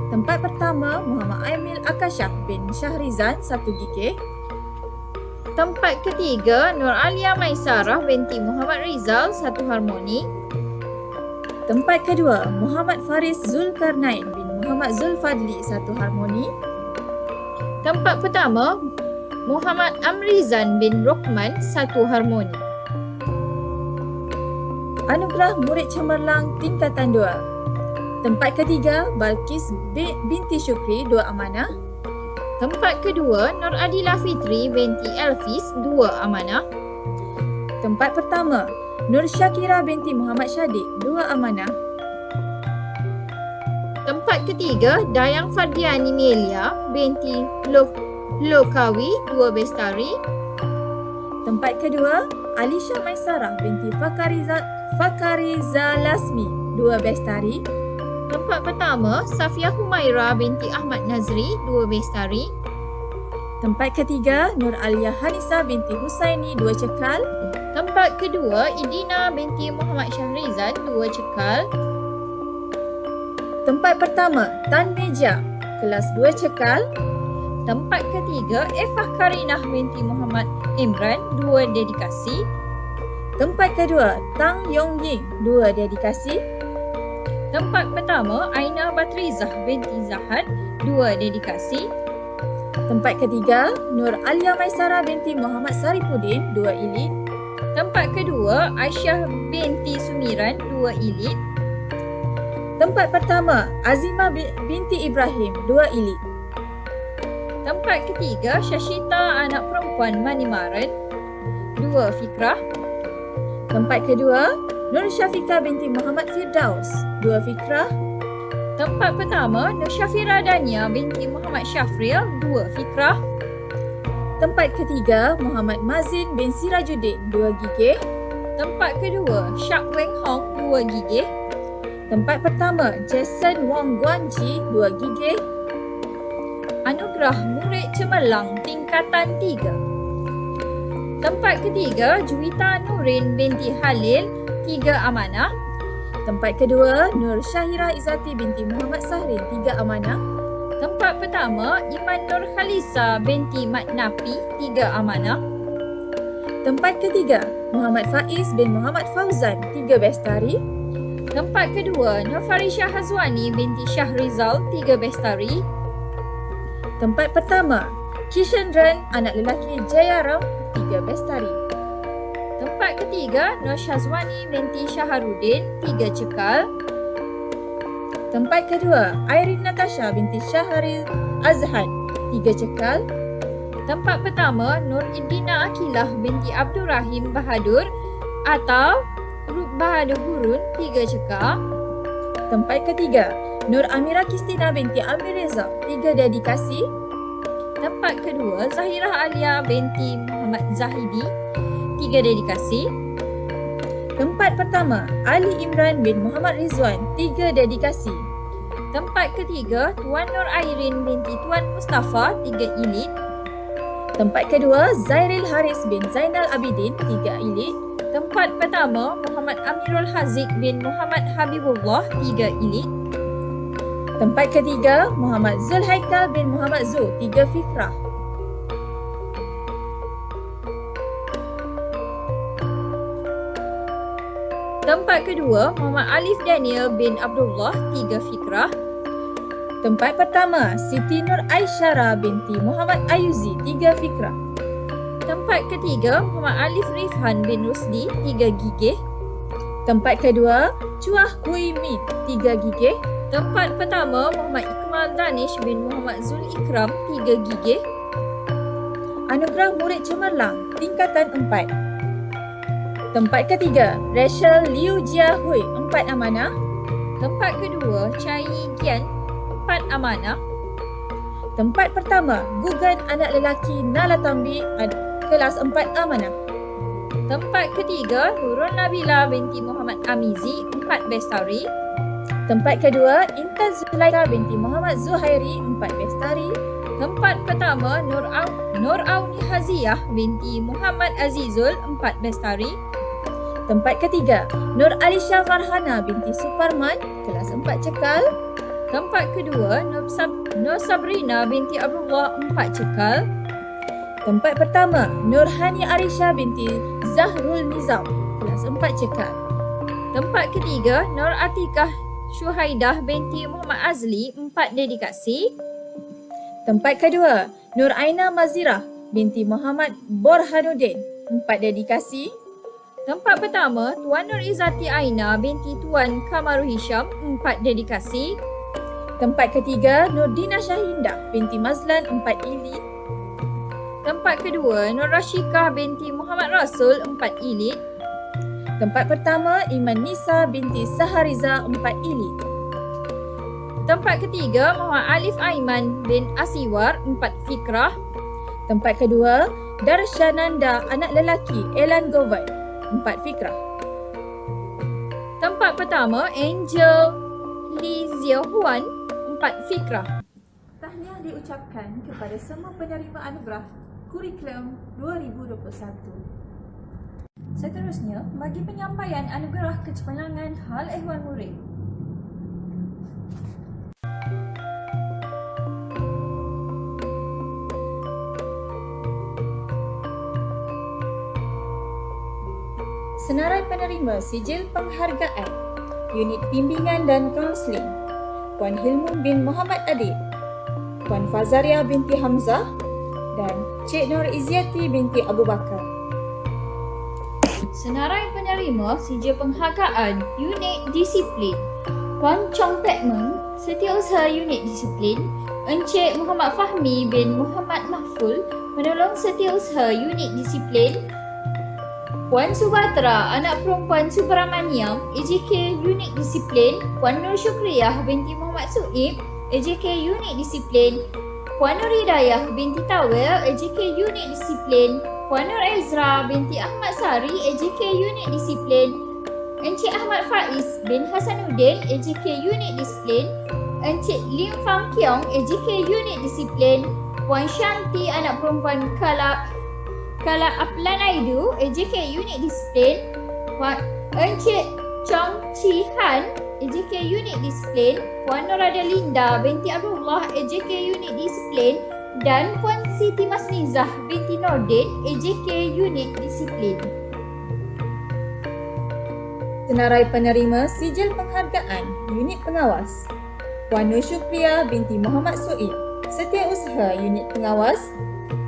Tempat pertama, Muhammad Aimil Akashah bin Syahrizan, 1 gigih. Tempat ketiga, Nur Alia Maisarah binti Muhammad Rizal, 1 harmoni. Tempat kedua, Muhammad Faris Zulkarnain bin Muhammad Zulfadli, 1 harmoni. Tempat pertama, Muhammad Amrizan bin Rokman, 1 harmoni. Anugerah Murid Cemerlang Tingkatan 2. Tempat ketiga, Balkis binti Syukri, 2 amanah. Tempat kedua, Nur Adila Fitri binti Elfis, 2 amanah. Tempat pertama, Nur Syakira binti Muhammad Syadiq, 2 amanah. Tempat ketiga, Dayang Fardiani Melia binti Lokawi, 2 bestari. Tempat kedua, Alisha Maisarah binti Fakariza Lasmi, 2 bestari. Tempat pertama, Safia Humaira binti Ahmad Nazri, 2 bestari. Tempat ketiga, Nur Alia Hanisa binti Husaini, 2 cekal. Tempat kedua, Idina binti Muhammad Syahrizan, 2 cekal. Tempat pertama, Tan Meja, kelas 2 cekal. Tempat ketiga, Efah Karinah binti Muhammad Imran, 2 dedikasi. Tempat kedua, Tang Yong Ying, 2 dedikasi. Tempat pertama, Aina Batrizah binti Zahad, 2 dedikasi. Tempat ketiga, Nur Alia Maisara binti Muhammad Saripudin, 2 ilit. Tempat kedua, Aisyah binti Sumiran, 2 ilit. Tempat pertama, Azimah binti Ibrahim, 2 ilit. Tempat ketiga, Syashita anak perempuan Manimaran, 2 fikrah. Tempat kedua, Nur Syafika binti Muhammad Firdaus, 2 fikrah. Tempat pertama, Nur Syafira Dania binti Muhammad Syafril, 2 fikrah. Tempat ketiga, Muhammad Mazin bin Sirajuddin, 2 gigih. Tempat kedua, Syak Weng Hong, 2 gigih. Tempat pertama, Jason Wong Guanji, 2 gigih. Anugerah Murid Cemerlang Tingkatan 3. Tempat ketiga, Juwita Nurin binti Halil, 3 amanah. Tempat kedua, Nur Syahira Izzati binti Muhammad Sahrin, 3 amanah. Tempat pertama, Iman Nur Khalisa binti Mat Napi, 3 amanah. Tempat ketiga, Muhammad Faiz bin Muhammad Fauzan, 3 bestari. Tempat kedua, Nur Farisha Hazwani binti Syahrizal, 3 bestari. Tempat pertama, Kishendran anak lelaki Jayaram, 3 bestari. Tempat ketiga, Nur Syazwani binti Syaharudin, 3 cekal. Tempat kedua, Irene Natasha binti Syahril Azhan, 3 cekal. Tempat pertama, Nur Idina Akilah binti Abdul Rahim Bahadur atau Rup Bahadur Gurun, 3 cekal. Tempat ketiga, Nur Amira Kristina binti Amir Reza, 3 dedikasi. Tempat kedua, Zahirah Alia binti Muhammad Zahidi, 3 dedikasi. Tempat pertama, Ali Imran bin Muhammad Rizwan, 3 dedikasi. Tempat ketiga, Tuan Nur Airin binti Tuan Mustafa, 3 ilit. Tempat kedua, Zairil Haris bin Zainal Abidin, 3 ilit. Tempat pertama, Muhammad Amirul Haziq bin Muhammad Habibullah, 3 ilit. Tempat ketiga, Muhammad Zulhaikal bin Muhammad Zu, 3 Fikrah. Tempat kedua, Muhammad Alif Daniel bin Abdullah, 3 Fikrah. Tempat pertama, Siti Nur Aisyara binti Muhammad Ayuzi, 3 Fikrah. Tempat ketiga, Muhammad Alif Rifhan bin Rusdi, 3 gigih. Tempat kedua, Chuah Hui Min, 3 gigih. Tempat pertama, Muhammad Iqmal Danish bin Muhammad Zul Ikram, 3 gigih. Anugerah Murid Cemerlang, tingkatan 4. Tempat ketiga, Rachel Liu Jia Hui, 4 amanah. Tempat kedua, Chai Gian, 4 amanah. Tempat pertama, Gugan anak lelaki Nala Tambi, kelas 4 amanah. Tempat ketiga, Nurul Nabila binti Muhammad Amizi, 4 bestari. Tempat kedua, Intan Zulaika binti Muhammad Zuhairi, 4 bestari. Tempat pertama, Nur Auni Haziyah binti Muhammad Azizul, 4 bestari. Tempat ketiga, Nur Alisha Farhana binti Suparman, kelas 4 cekal. Tempat kedua, Nur Sabrina binti Abdullah, 4 cekal. Tempat pertama, Nur Hani Arisha binti Zahrul Nizam, kelas 4 cekal. Tempat ketiga, Nur Atikah Syuhaidah binti Muhammad Azli, 4 dedikasi. Tempat kedua, Nur Aina Mazirah binti Muhammad Borhanuddin, 4 dedikasi. Tempat pertama, Tuan Nur Izzati Aina binti Tuan Kamaru Hisham, 4 dedikasi. Tempat ketiga, Nur Dina Syahindah binti Mazlan, 4 ilit. Tempat kedua, Nur Rashikah binti Muhammad Rasul, 4 ilit. Tempat pertama, Iman Nisa binti Sahariza, 4 ilit. Tempat ketiga, Muhammad Alif Aiman bin Asiwar, 4 fikrah. Tempat kedua, Darshananda anak lelaki Elan Govan, 4 fikrah. Tempat pertama, Angel Li Ziohuan, 4 fikrah. Tahniah diucapkan kepada semua penerima anugerah Kurikulum 2021. Seterusnya, bagi penyampaian anugerah kecemerlangan hal ehwal murid. Senarai penerima sijil penghargaan Unit Bimbingan dan Kaunseling Puan Hilmun bin Muhammad Adib, Puan Fazaria binti Hamzah dan Cik Nur Iziati binti Abu Bakar. Senarai penerima sijil penghargaan Unit Disiplin Puan Chong Pek Meng, Setiausaha Unit Disiplin, Encik Muhammad Fahmi bin Muhammad Mahful, Penolong Setiausaha Unit Disiplin, Puan Subatra, anak perempuan Subramaniam, AJK Unit Disiplin, Puan Nur Syukriyah binti Muhammad Suib, AJK Unit Disiplin, Puan Nur Hidayah binti Tawel, AJK Unit Disiplin, Puan Nur Ezra binti Ahmad Sari, AJK Unit Disiplin, Encik Ahmad Faiz bin Hasanuddin, AJK Unit Disiplin, Encik Lim Fang Kiong, AJK Unit Disiplin, Puan Shanti, anak perempuan Kala Aplanaidu, AJK Unit Disiplin, Encik Chong Chi Han, AJK Unit Disiplin, Puan Norada Linda binti Abdullah, AJK Unit Disiplin, dan Puan Siti Masnizah binti Nordin, AJK Unit Disiplin. Senarai penerima sijil penghargaan Unit Pengawas Puan Nur Syukriyah binti Muhammad Suib, Setiausaha Unit Pengawas,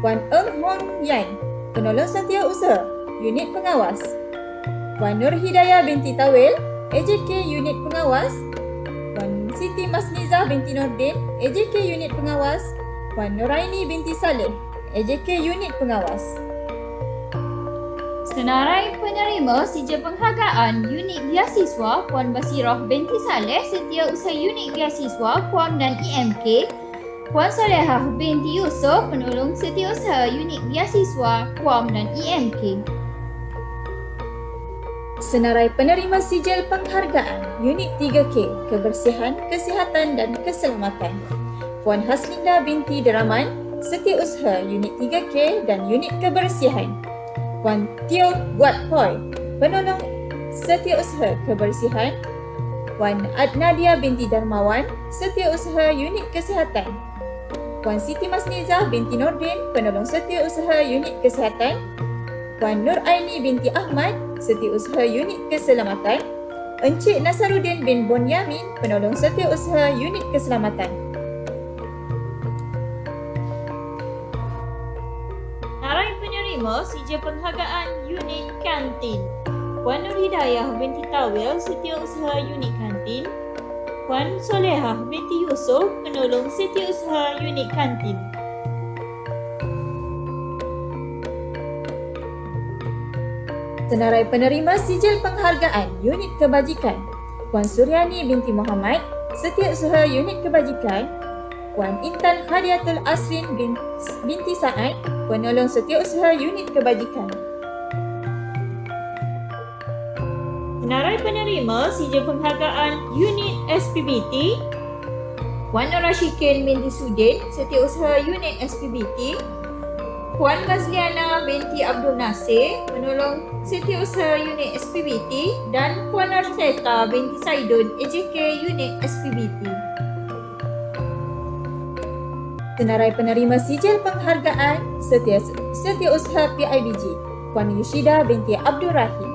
Puan Eng Hong Yan, Penolong Setiausaha Unit Pengawas, Puan Nur Hidayah binti Tawil, AJK Unit Pengawas, Puan Siti Masnizah binti Nordin, AJK Unit Pengawas, Puan Nuraini binti Saleh, AJK Unit Pengawas. Senarai penerima sijil penghargaan Unit Beasiswa Puan Basirah binti Saleh, Setiausaha Unit Beasiswa Puan dan IMK, Puan Salehah binti Yusof, Penolong Setiausaha Unit Beasiswa Puan dan IMK. Senarai penerima sijil penghargaan Unit 3K Kebersihan, Kesihatan dan Keselamatan Puan Haslinda binti Deraman, Setiausaha Unit 3K dan Unit Kebersihan, Puan Teo Guat Poi, Penolong Setiausaha Kebersihan, Puan Adnadia binti Darmawan, Setiausaha Unit Kesihatan. Puan Siti Masnizah binti Nordin, Penolong Setiausaha Unit Kesihatan. Puan Nur Aini binti Ahmad, Setiausaha Unit Keselamatan. Encik Nasaruddin bin Bonyamin, Penolong Setiausaha Unit Keselamatan. Narai penerima sijil penghargaan Unit Kantin. Puan Nur Hidayah binti Tawil, Setiausaha Unit Kantin. Puan Solehah binti Yusof, Penolong Setiausaha Unit Kantin. Senarai penerima sijil penghargaan Unit Kebajikan. Puan Suryani binti Muhammad, Setiausaha Unit Kebajikan. Puan Intan Hadiatul Asrin binti Saad, Penolong Setiausaha Unit Kebajikan. Senarai penerima sijil penghargaan Unit SPBT. Puan Nur Rashikin binti Sudin, Setiausaha Unit SPBT. Puan Mazliana binti Abdul Nasir, Penolong Setiausaha Unit SPBT, dan Puan Arsleta binti Saidun, AJK Unit SPBT. Senarai penerima sijil penghargaan Setiausaha PIBG. Puan Yushida binti Abdul Rahim.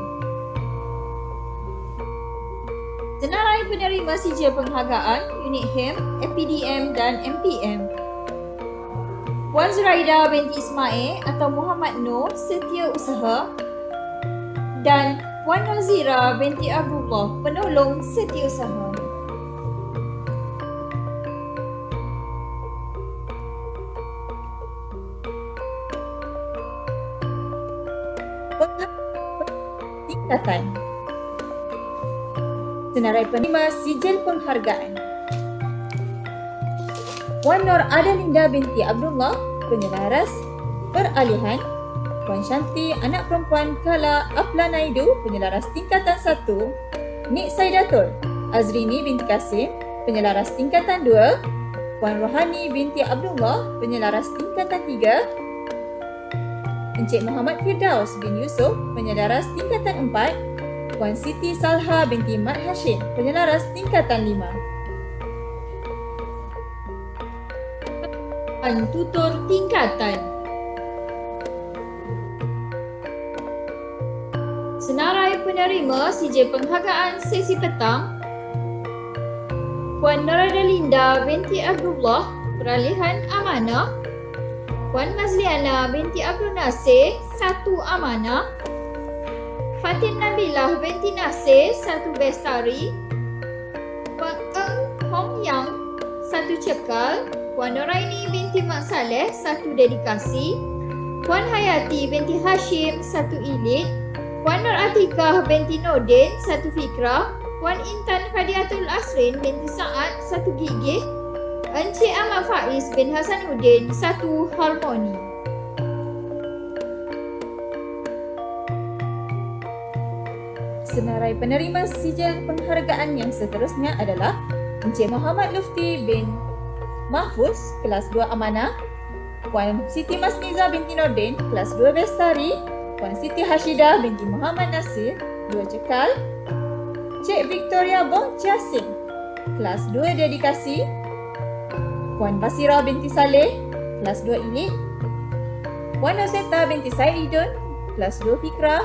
Senarai penerima sijil penghargaan Unit HEM, FPDM dan MPM. Puan Zuraida binti Ismail atau Muhammad Nur, Setiausaha, dan Puan Nazira binti Abdullah, Penolong Setiausaha. Tingkatan. Senarai penerima sijil penghargaan Puan Nur Adalinda binti Abdullah, Penyelaras Peralihan. Puan Shanti, anak perempuan Kala Aplanaidu, Penyelaras Tingkatan 1. Nik Saidatul Azrini binti Kasim, Penyelaras Tingkatan 2. Puan Rohani binti Abdullah, Penyelaras Tingkatan 3. Encik Muhammad Firdaus bin Yusof, Penyelaras Tingkatan 4. Puan Siti Salha binti Mat Hashim, Penyelaras Tingkatan 5. Tutor tingkatan. Senarai penerima sijil penghargaan sesi petang. Puan Narada Linda binti Abdullah, Peralihan Amanah. Puan Mazliana binti Abdul Nasir, 1 Amanah. Fatin Nabilah binti Nasir, 1 Bestari. Puan Eng Hong Yang, 1 Cekal. Puan Noraini binti Mak Saleh, 1 Dedikasi. Puan Hayati binti Hashim, 1 Ilit. Puan Nur Atikah binti Nordin, 1 Fikrah. Puan Intan Hadiatul Asrin binti Saad, 1 Gigih. Encik Ahmad Faiz bin Hasanuddin, 1 Harmoni. Senarai penerima sijil penghargaan yang seterusnya adalah Encik Muhammad Lufti bin Mahfuz, kelas 2 Amanah. Puan Siti Masnizah binti Nordin, kelas 2 Bestari. Puan Siti Hashidah binti Muhammad Nasir, 2 Cekal. Cik Victoria Bong Chia Sing, kelas 2 Dedikasi. Puan Basirah binti Saleh, kelas 2 Ilik. Puan Noseta binti Saidun, kelas 2 Fikrah.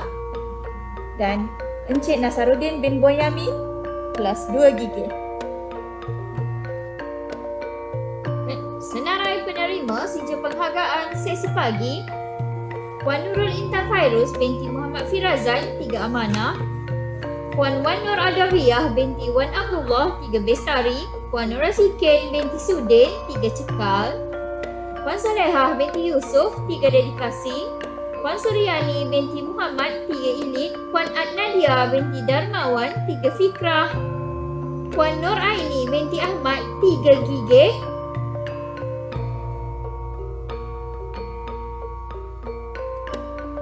Dan Encik Nasaruddin bin Bonyamin, kelas 2 Gigih. Senarai penerima sijil penghargaan sesi pagi. Puan Nurul Intan Fairuz binti Muhammad Firazan, 3 Amanah. Puan Wan Nur Adawiyah binti Wan Abdullah, 3 Bestari. Puan Nur Rasikin binti Sudin, 3 Cekal. Puan Solehah binti Yusof, 3 Dedikasi. Puan Suryani binti Muhammad, 3 Ilit. Puan Adnadia binti Darmawan, 3 Fikrah. Puan Nur Aini binti Ahmad, 3 Gigih.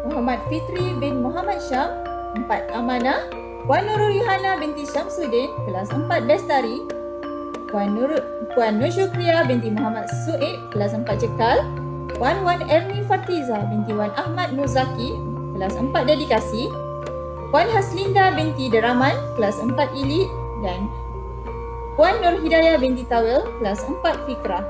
Muhammad Fitri bin Muhammad Syam, 4 Amanah. Puan Nurul Yuhana binti Syamsuddin, kelas 4 Bestari. Puan Nur Syukriya binti Muhammad Suib, kelas 4 Cekal. Puan Wan Erni Fatiza binti Wan Ahmad Nuzaki, kelas 4 Dedikasi. Puan Haslinda binti Deraman, kelas 4 Ilit. Dan Puan Nur Hidayah binti Tawil, kelas 4 Fikrah.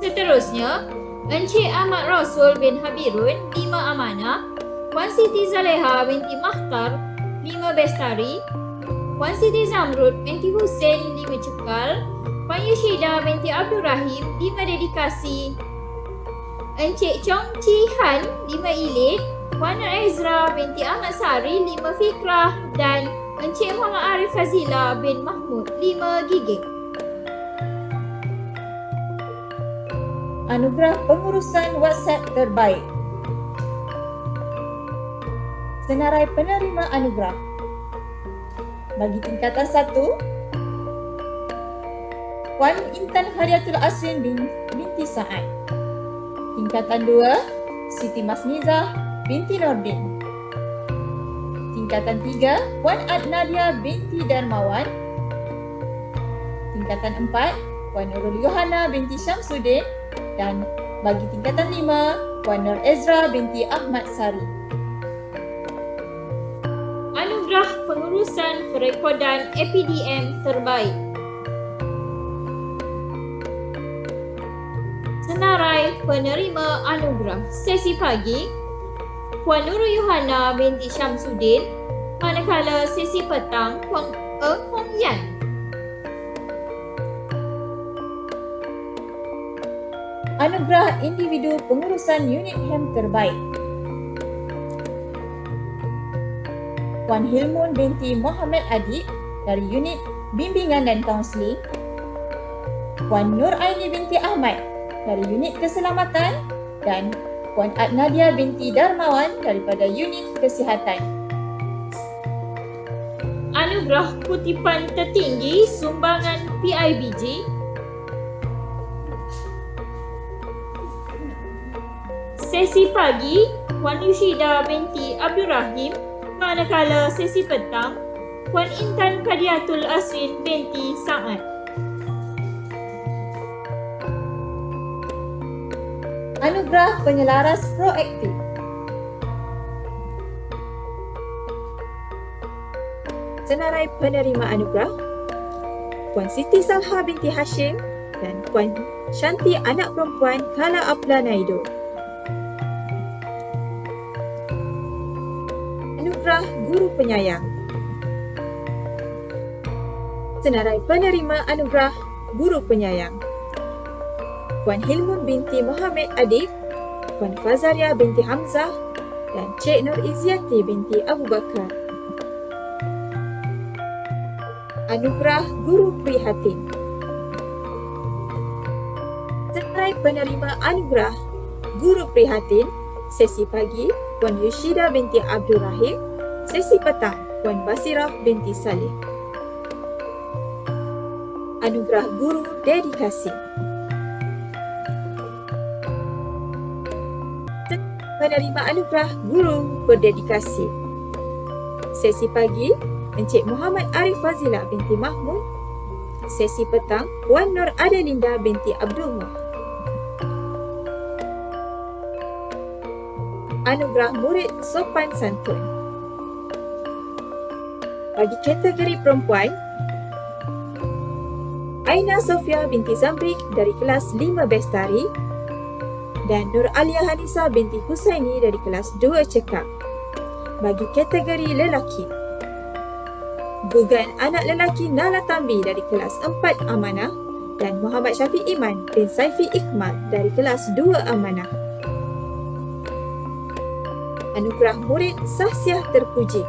Seterusnya, Encik Ahmad Rasul bin Habirun, 5 amanah. Puan Siti Zaleha binti Mahtar, 5 bestari. Puan Siti Zamrud binti Hussein, 5 cekal. Puan Yushida binti Abdul Rahim, 5 dedikasi. Encik Chong Chi Han, 5 ilit. Puan Nur Ezra binti Ahmad Sari, 5 fikrah. Dan Encik Muhammad Arif Fazila bin Mahmud, 5 gigit. Anugerah pengurusan WhatsApp terbaik. Senarai penerima anugerah. Bagi tingkatan 1, Puan Intan Hadiatul Asrin binti Sa'ad. Tingkatan 2, Siti Masnizah binti Nordin. Tingkatan 3, Puan Adnadia binti Darmawan. Tingkatan 4, Puan Nurul Yohana binti Syamsuddin. Dan bagi tingkatan 5, Puan Nur Ezra binti Ahmad Sari. Anugerah pengurusan perekodan APDM terbaik. Senarai penerima anugerah sesi pagi, Puan Nurul Yohana binti Syamsuddin, manakala sesi petang Puan Hong Yan. Anugerah individu pengurusan unit HEM terbaik. Puan Hilmun binti Muhammad Adik dari unit bimbingan dan kaunseling. Puan Nur Aini binti Ahmad dari unit keselamatan. Dan Puan Adnadia binti Darmawan daripada unit kesihatan. Anugerah kutipan tertinggi sumbangan PIBG. Sesi pagi, Puan Yushida binti Abdul Rahim, manakala sesi petang, Puan Intan Hadiatul Asrin binti Sa'ad. Anugerah penyelaras proaktif. Senarai penerima anugerah, Puan Siti Salha binti Hashim dan Puan Shanti anak perempuan Kala Apla Naidu. Anugerah Guru Penyayang. Senarai penerima anugerah Guru Penyayang, Puan Hilmun binti Muhammad Adik, Puan Fazaria binti Hamzah dan Cik Nur Iziati binti Abu Bakar. Anugerah Guru Prihatin. Senarai penerima anugerah Guru Prihatin, sesi pagi Puan Yushida binti Abdul Rahim, sesi petang Puan Basirah binti Saleh. Anugerah Guru Dedikasi. Penerima anugerah Guru Berdedikasi. Sesi pagi Encik Muhammad Arif Fazila binti Mahmud. Sesi petang Puan Nur Adelinda binti Abdullah. Anugerah Murid Sopan Santun. Bagi kategori perempuan, Aina Sofia binti Zamrik dari kelas 5 Bestari dan Nur Alia Hanisa binti Husaini dari kelas 2 Cekap. Bagi kategori lelaki, Gugan anak lelaki Nala Tambi dari kelas 4 Amanah dan Muhammad Syafiq Iman bin Saifi Ikmal dari kelas 2 Amanah. Anugerah Murid Sahsiah Terpuji.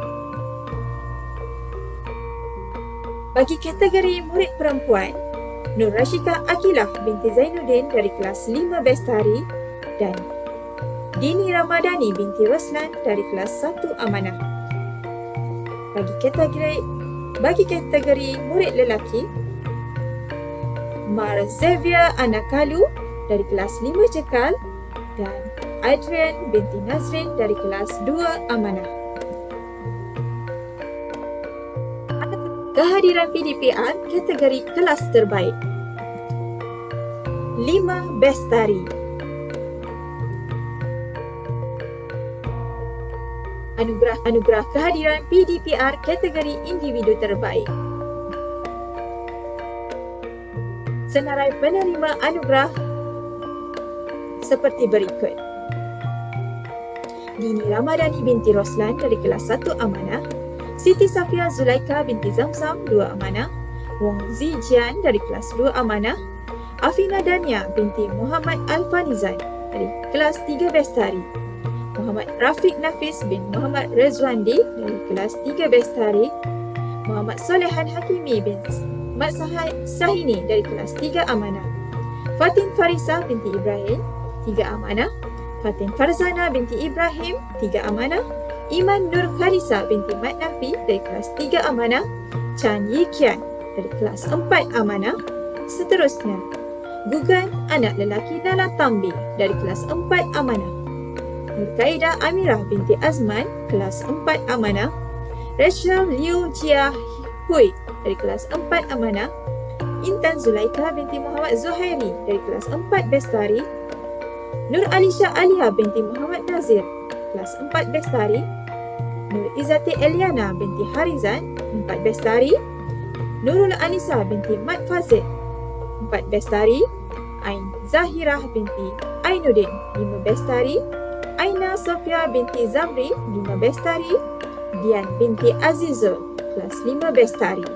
Bagi kategori murid perempuan, Nur Rashika Akilah binti Zainuddin dari kelas 5 Bestari dan Dini Ramadhani binti Roslan dari kelas 1 Amanah. Bagi kategori murid lelaki, Mar Xavier Anakalu dari kelas 5 Cekal dan Adrian binti Nazrin dari kelas 2 Amanah. Kehadiran PDPR kategori kelas terbaik. 5 Bestari. Anugerah kehadiran PDPR kategori individu terbaik. senarai penerima anugerah seperti berikut. Dini Ramadhani binti Roslan dari kelas 1 Amanah, Siti Safia Zulaika binti Zamzam 2 Amanah, Wong Zijian dari kelas 2 Amanah, Afina Dania binti Muhammad Alfanizan dari kelas 3 Bestari, Muhammad Rafiq Nafis bin Muhammad Rezwandi dari kelas 3 Bestari, Muhammad Solehan Hakimi bin Mat Sahini dari kelas 3 Amanah, Fatin Farisa binti Ibrahim 3 Amanah, Fatin Farzana binti Ibrahim 3 Amanah, Iman Nur Khalisa binti Mat Nafi dari kelas 3 Amanah, Chan Yi Kian dari kelas 4 Amanah. Seterusnya, Gugan anak lelaki Nala Tambi dari kelas 4 Amanah, Nurkaida Amirah binti Azman kelas 4 Amanah, Rachel Liu Jia Hui dari kelas 4 Amanah, Intan Zulaika binti Muhammad Zuhairi dari kelas 4 Bestari, Nur Alisha Alia binti Muhammad Nazir kelas 4 Bestari, Nur Izzati Eliana binti Harizan 4 Bestari, Nurul Anisa binti Mat Fazil 4 Bestari, Ain Zahirah binti Ainuddin 5 Bestari, Aina Sofia binti Zamri 5 Bestari, Dian binti Azizul kelas 5 Bestari,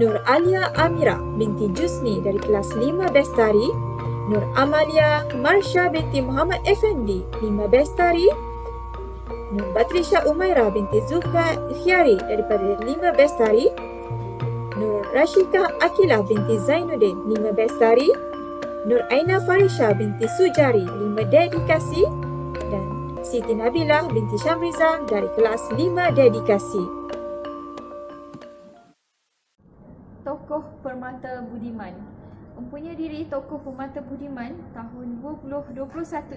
Nur Alia Amira binti Jusni dari kelas 5 Bestari, Nur Amalia Marsha binti Muhammad Effendi 5 Bestari, Nur Batrisha Umaira binti Zulka Khiari daripada 5 Bestari, Nur Rashika Akilah binti Zainuddin 5 Bestari, Nur Aina Farisha binti Sujari 5 Dedikasi, dan Siti Nabilah binti Syamriza dari kelas 5 Dedikasi. Tokoh Permata Budiman. Mempunyai diri Tokoh Permata Budiman tahun 2021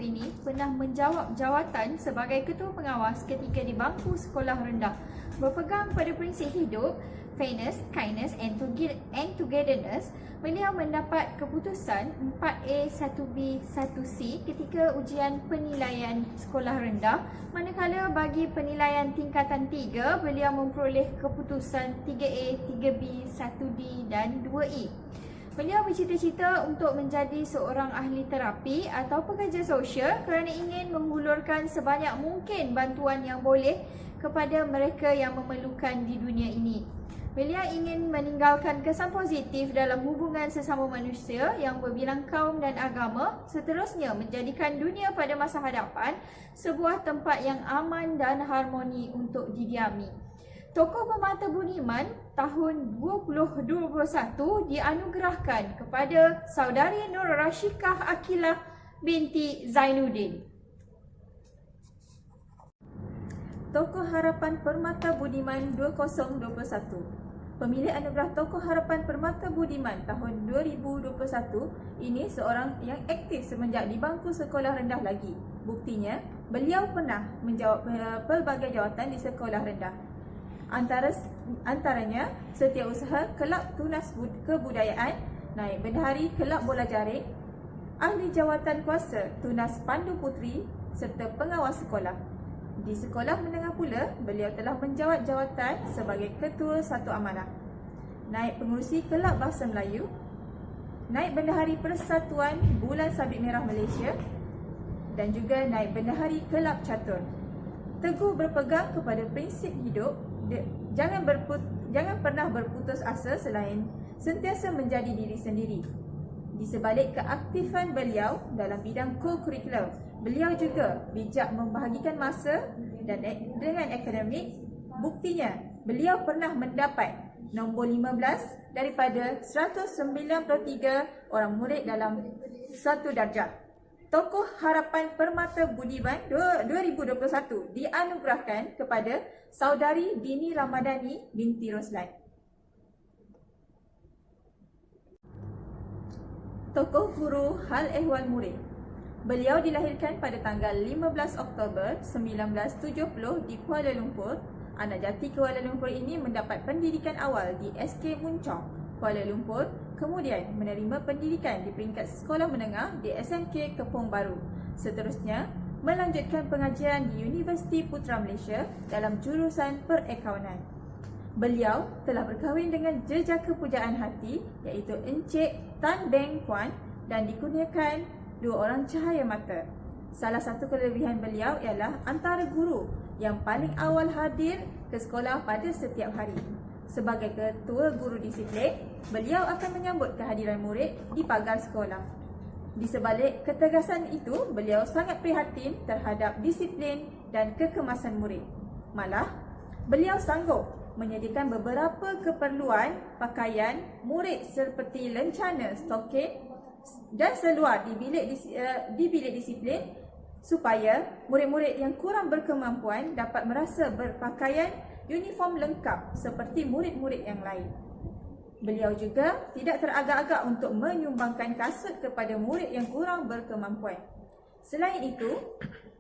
ini pernah menjawab jawatan sebagai Ketua Pengawas ketika di bangku sekolah rendah. Berpegang pada prinsip hidup, fairness, kindness and togetherness, beliau mendapat keputusan 4A, 1B, 1C ketika ujian penilaian sekolah rendah, manakala bagi penilaian tingkatan 3, beliau memperoleh keputusan 3A, 3B, 1D dan 2E. Beliau bercita-cita untuk menjadi seorang ahli terapi atau pekerja sosial kerana ingin menghulurkan sebanyak mungkin bantuan yang boleh kepada mereka yang memerlukan di dunia ini. Beliau ingin meninggalkan kesan positif dalam hubungan sesama manusia yang berbilang kaum dan agama, seterusnya menjadikan dunia pada masa hadapan sebuah tempat yang aman dan harmoni untuk didiami. Tokoh Permata Budiman tahun 2021 dianugerahkan kepada saudari Nur Rashikah Akilah binti Zainuddin. Tokoh Harapan Permata Budiman 2021. Pemilih anugerah Tokoh Harapan Permata Budiman tahun 2021 ini seorang yang aktif semenjak di bangku sekolah rendah lagi. Buktinya, beliau pernah menjawab pelbagai jawatan di sekolah rendah. Antaranya Setiausaha Kelab Tunas Kebudayaan, Naib Bendahari Kelab Bola Jaring, Ahli Jawatan Kuasa Tunas Pandu Putri serta Pengawas Sekolah. Di sekolah menengah pula, beliau telah menjawat jawatan sebagai Ketua Satu Amanah, Naib Pengurusi Kelab Bahasa Melayu, Naib Bendahari Persatuan Bulan Sabit Merah Malaysia dan juga Naib Bendahari Kelab Catur. Teguh berpegang kepada prinsip hidup, jangan pernah berputus asa selain sentiasa menjadi diri sendiri. Di sebalik keaktifan beliau dalam bidang co-curricular, beliau juga bijak membahagikan masa dan dengan akademik. Buktinya, beliau pernah mendapat nombor 15 daripada 193 orang murid dalam satu darjah. Tokoh Harapan Permata Budiman 2021 dianugerahkan kepada saudari Dini Ramadhani binti Roslan. Tokoh Guru Hal Ehwal Murid. Beliau dilahirkan pada tanggal 15 Oktober 1970 di Kuala Lumpur. Anak jati Kuala Lumpur ini mendapat pendidikan awal di SK Muncong, Kuala Lumpur, kemudian menerima pendidikan di peringkat sekolah menengah di SMK Kepong Baru. Seterusnya, melanjutkan pengajian di Universiti Putra Malaysia dalam jurusan Perakaunan. Beliau telah berkahwin dengan jejaka pujaan hati iaitu Encik Tan Beng Kuan dan dikurniakan 2 orang cahaya mata. Salah satu kelebihan beliau ialah antara guru yang paling awal hadir ke sekolah pada setiap hari. Sebagai ketua guru disiplin, beliau akan menyambut kehadiran murid di pagar sekolah. Di sebalik ketegasan itu, beliau sangat prihatin terhadap disiplin dan kekemasan murid. Malah, beliau sanggup menyediakan beberapa keperluan pakaian murid seperti lencana, stokin dan seluar di bilik disiplin supaya murid-murid yang kurang berkemampuan dapat merasa berpakaian uniform lengkap seperti murid-murid yang lain. Beliau juga tidak teragak-agak untuk menyumbangkan kasut kepada murid yang kurang berkemampuan. Selain itu,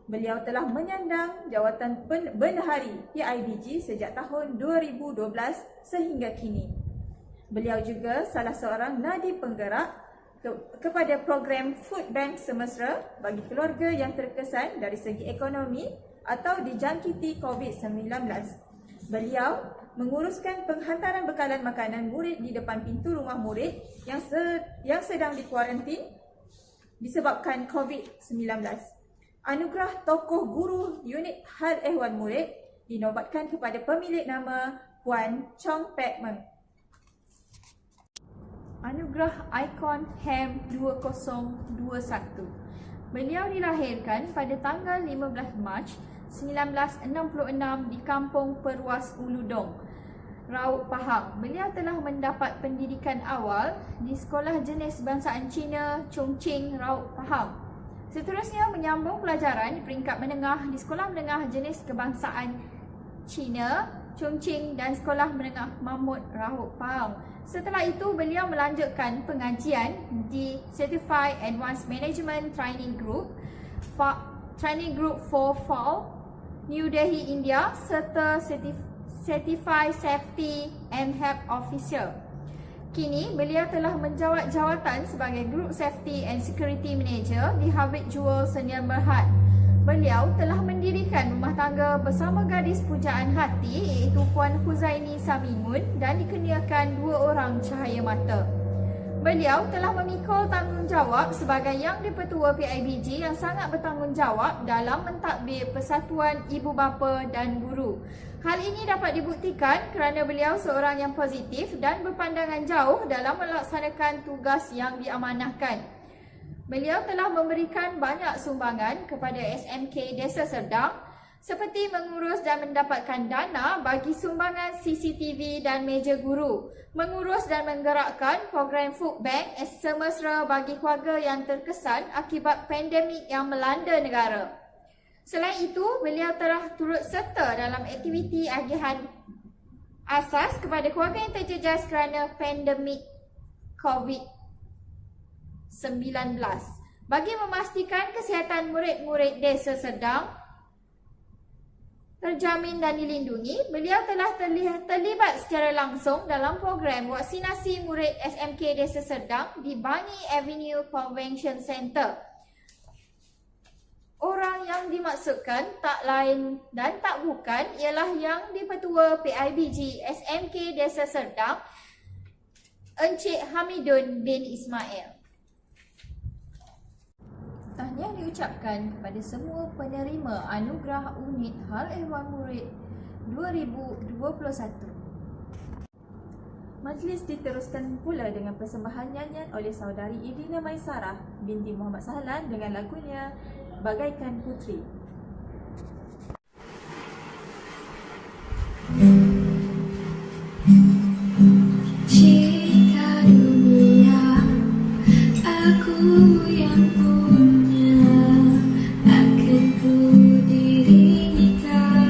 beliau telah menyandang jawatan bendahari PIBG sejak tahun 2012 sehingga kini. Beliau juga salah seorang nadi penggerak kepada program Food Bank Semesra bagi keluarga yang terkesan dari segi ekonomi atau dijangkiti COVID-19. Beliau menguruskan penghantaran bekalan makanan murid di depan pintu rumah murid yang sedang dikuarantin disebabkan COVID-19. Anugerah Tokoh Guru Unit Hal Ehwal Murid dinobatkan kepada pemilik nama Puan Chong Pek Meng. Anugerah Ikon HEM 2021. Beliau dilahirkan pada tanggal 15 Mac 1966 di Kampung Perwas Uludong, Raut Pahang. Beliau telah mendapat pendidikan awal di Sekolah Jenis Bangsaan Cina Chongqing, Raut Pahang. Seterusnya menyambung pelajaran di peringkat menengah di Sekolah Menengah Jenis Kebangsaan Cina Chongqing dan Sekolah Menengah Mahmud, Raut Pahang. Setelah itu, beliau melanjutkan pengajian di Certified Advanced Management Training Group for FAL, New Delhi, India serta Certified Safety and Health Officer. Kini, beliau telah menjawat jawatan sebagai Group Safety and Security Manager di Habib Jewel Sdn Bhd. Beliau telah mendirikan rumah tangga bersama gadis pujaan hati iaitu Puan Huzaini Samimun dan dikurniakan 2 orang cahaya mata. Beliau telah memikul tanggungjawab sebagai Yang di-Pertua PIBG yang sangat bertanggungjawab dalam mentadbir Persatuan Ibu Bapa dan Guru. Hal ini dapat dibuktikan kerana beliau seorang yang positif dan berpandangan jauh dalam melaksanakan tugas yang diamanahkan. Beliau telah memberikan banyak sumbangan kepada SMK Desa Serdang seperti mengurus dan mendapatkan dana bagi sumbangan CCTV dan meja guru, mengurus dan menggerakkan program Food Bank semesra bagi keluarga yang terkesan akibat pandemik yang melanda negara. Selain itu, beliau telah turut serta dalam aktiviti agihan asas kepada keluarga yang terjejas kerana pandemik COVID-19 bagi memastikan kesihatan murid-murid Desa Serdang terjamin dan dilindungi. Beliau telah terlibat secara langsung dalam program vaksinasi murid SMK Desa Serdang di Bangi Avenue Convention Center. Orang yang dimaksudkan tak lain dan tak bukan ialah Yang di-Pertua PIBG SMK Desa Serdang, Encik Hamidun bin Ismail. Tahniah diucapkan kepada semua penerima Anugerah Unit Hal Ehwal Murid 2021. Majlis diteruskan pula dengan persembahan nyanyian oleh saudari Idina Maisarah binti Muhammad Sahlan dengan lagunya Bagaikan Putri. Jika dunia aku yang punya, akan ku dirikan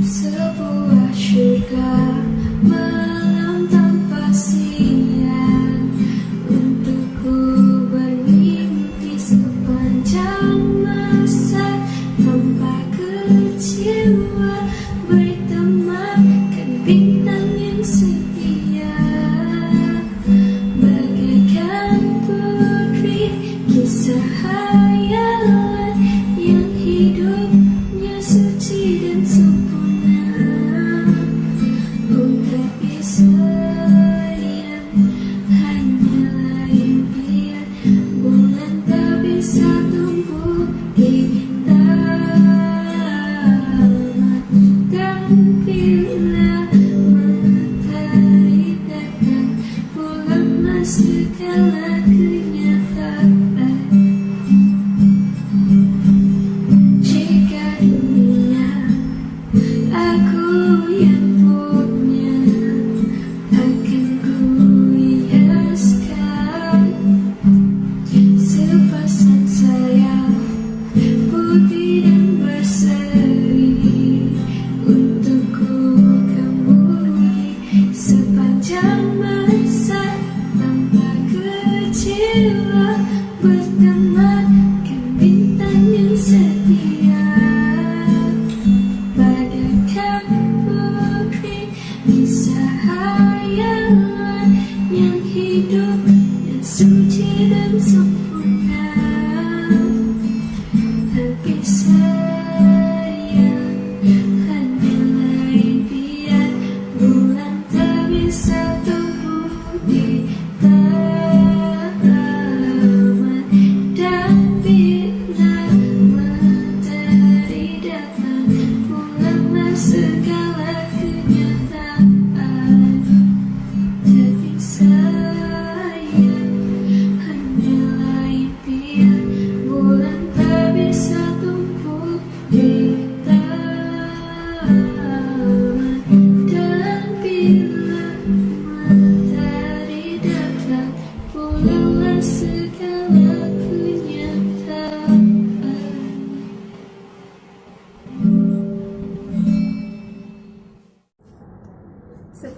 sebuah syurga malam tanpa siang, untukku bermimpi sepanjang masa tanpa kecewa. Berita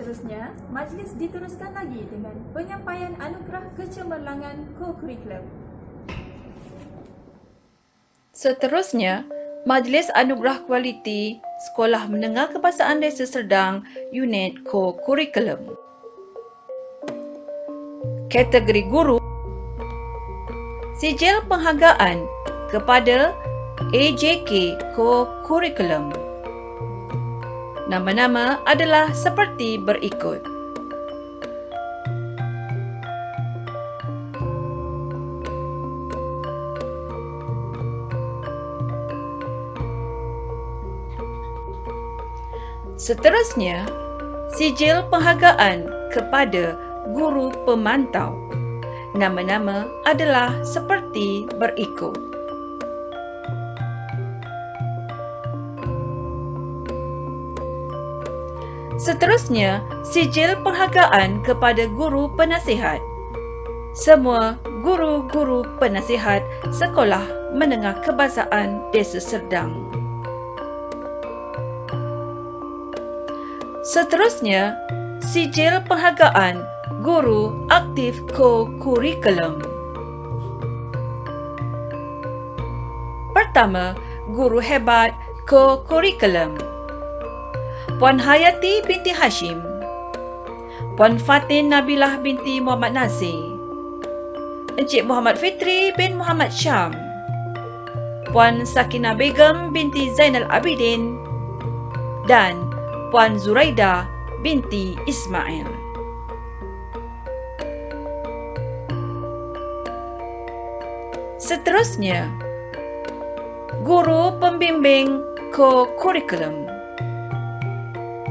Seterusnya, majlis diteruskan lagi dengan penyampaian anugerah kecemerlangan co-curriculum. Seterusnya, Majlis Anugerah Kualiti Sekolah Menengah Kebahasaan Desa Serdang Unit Co-Curriculum. Kategori Guru, Sijil Penghargaan kepada AJK Co-Curriculum. Nama-nama adalah seperti berikut. Seterusnya, sijil penghargaan kepada guru pemantau. Nama-nama adalah seperti berikut. Seterusnya, sijil penghargaan kepada guru penasihat. Semua guru-guru penasihat Sekolah Menengah Kebahasaan Desa Serdang. Seterusnya, sijil penghargaan guru aktif co-curriculum. Pertama, guru hebat co-curriculum. Puan Hayati binti Hashim, Puan Fatin Nabilah binti Muhammad Nasir, Encik Muhammad Fitri bin Muhammad Syam, Puan Sakinah Begum binti Zainal Abidin, dan Puan Zuraida binti Ismail. Seterusnya, guru pembimbing co-curriculum.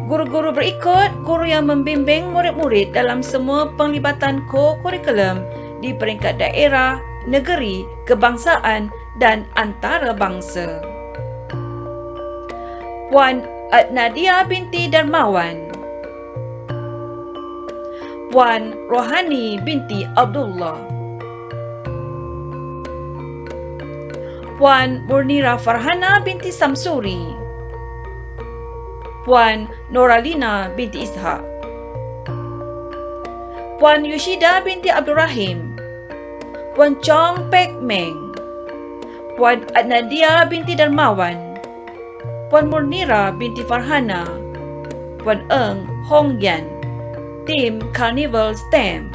Guru-guru berikut guru yang membimbing murid-murid dalam semua penglibatan co-curriculum di peringkat daerah, negeri, kebangsaan dan antarabangsa. Puan Nadia binti Darmawan, Puan Rohani binti Abdullah, Puan Murnira Farhana binti Samsuri, Puan Noralina binti Ishak, Puan Yushida binti Abdul Rahim, Puan Chong Pek Meng, Puan Nadia binti Darmawan, Puan Murnira binti Farhana, Puan Eng Hong Yan, Tim Carnival STEM,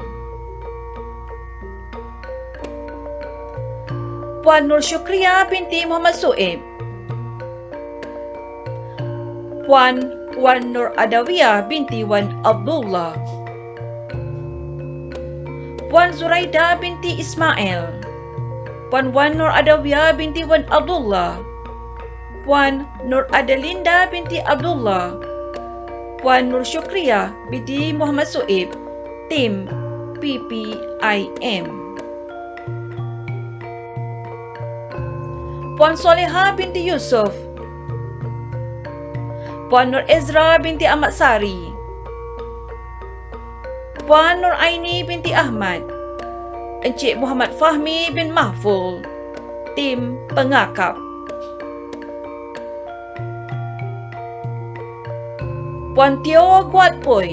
Puan Nur Syukriya binti Muhammad Suib, Puan Wan Nur Adawiyah binti Wan Abdullah, Puan Zuraida binti Ismail, Puan Wan Nur Adawiyah binti Wan Abdullah, Puan Nur Adelinda binti Abdullah, Puan Nur Syukriya binti Muhammad Suib, Tim PPIM, Puan Soleha binti Yusuf, Puan Nur Ezra binti Ahmad Sari, Puan Nur Aini binti Ahmad, Encik Muhammad Fahmi bin Mahful, Tim Pengakap, Puan Tio Guat Poi,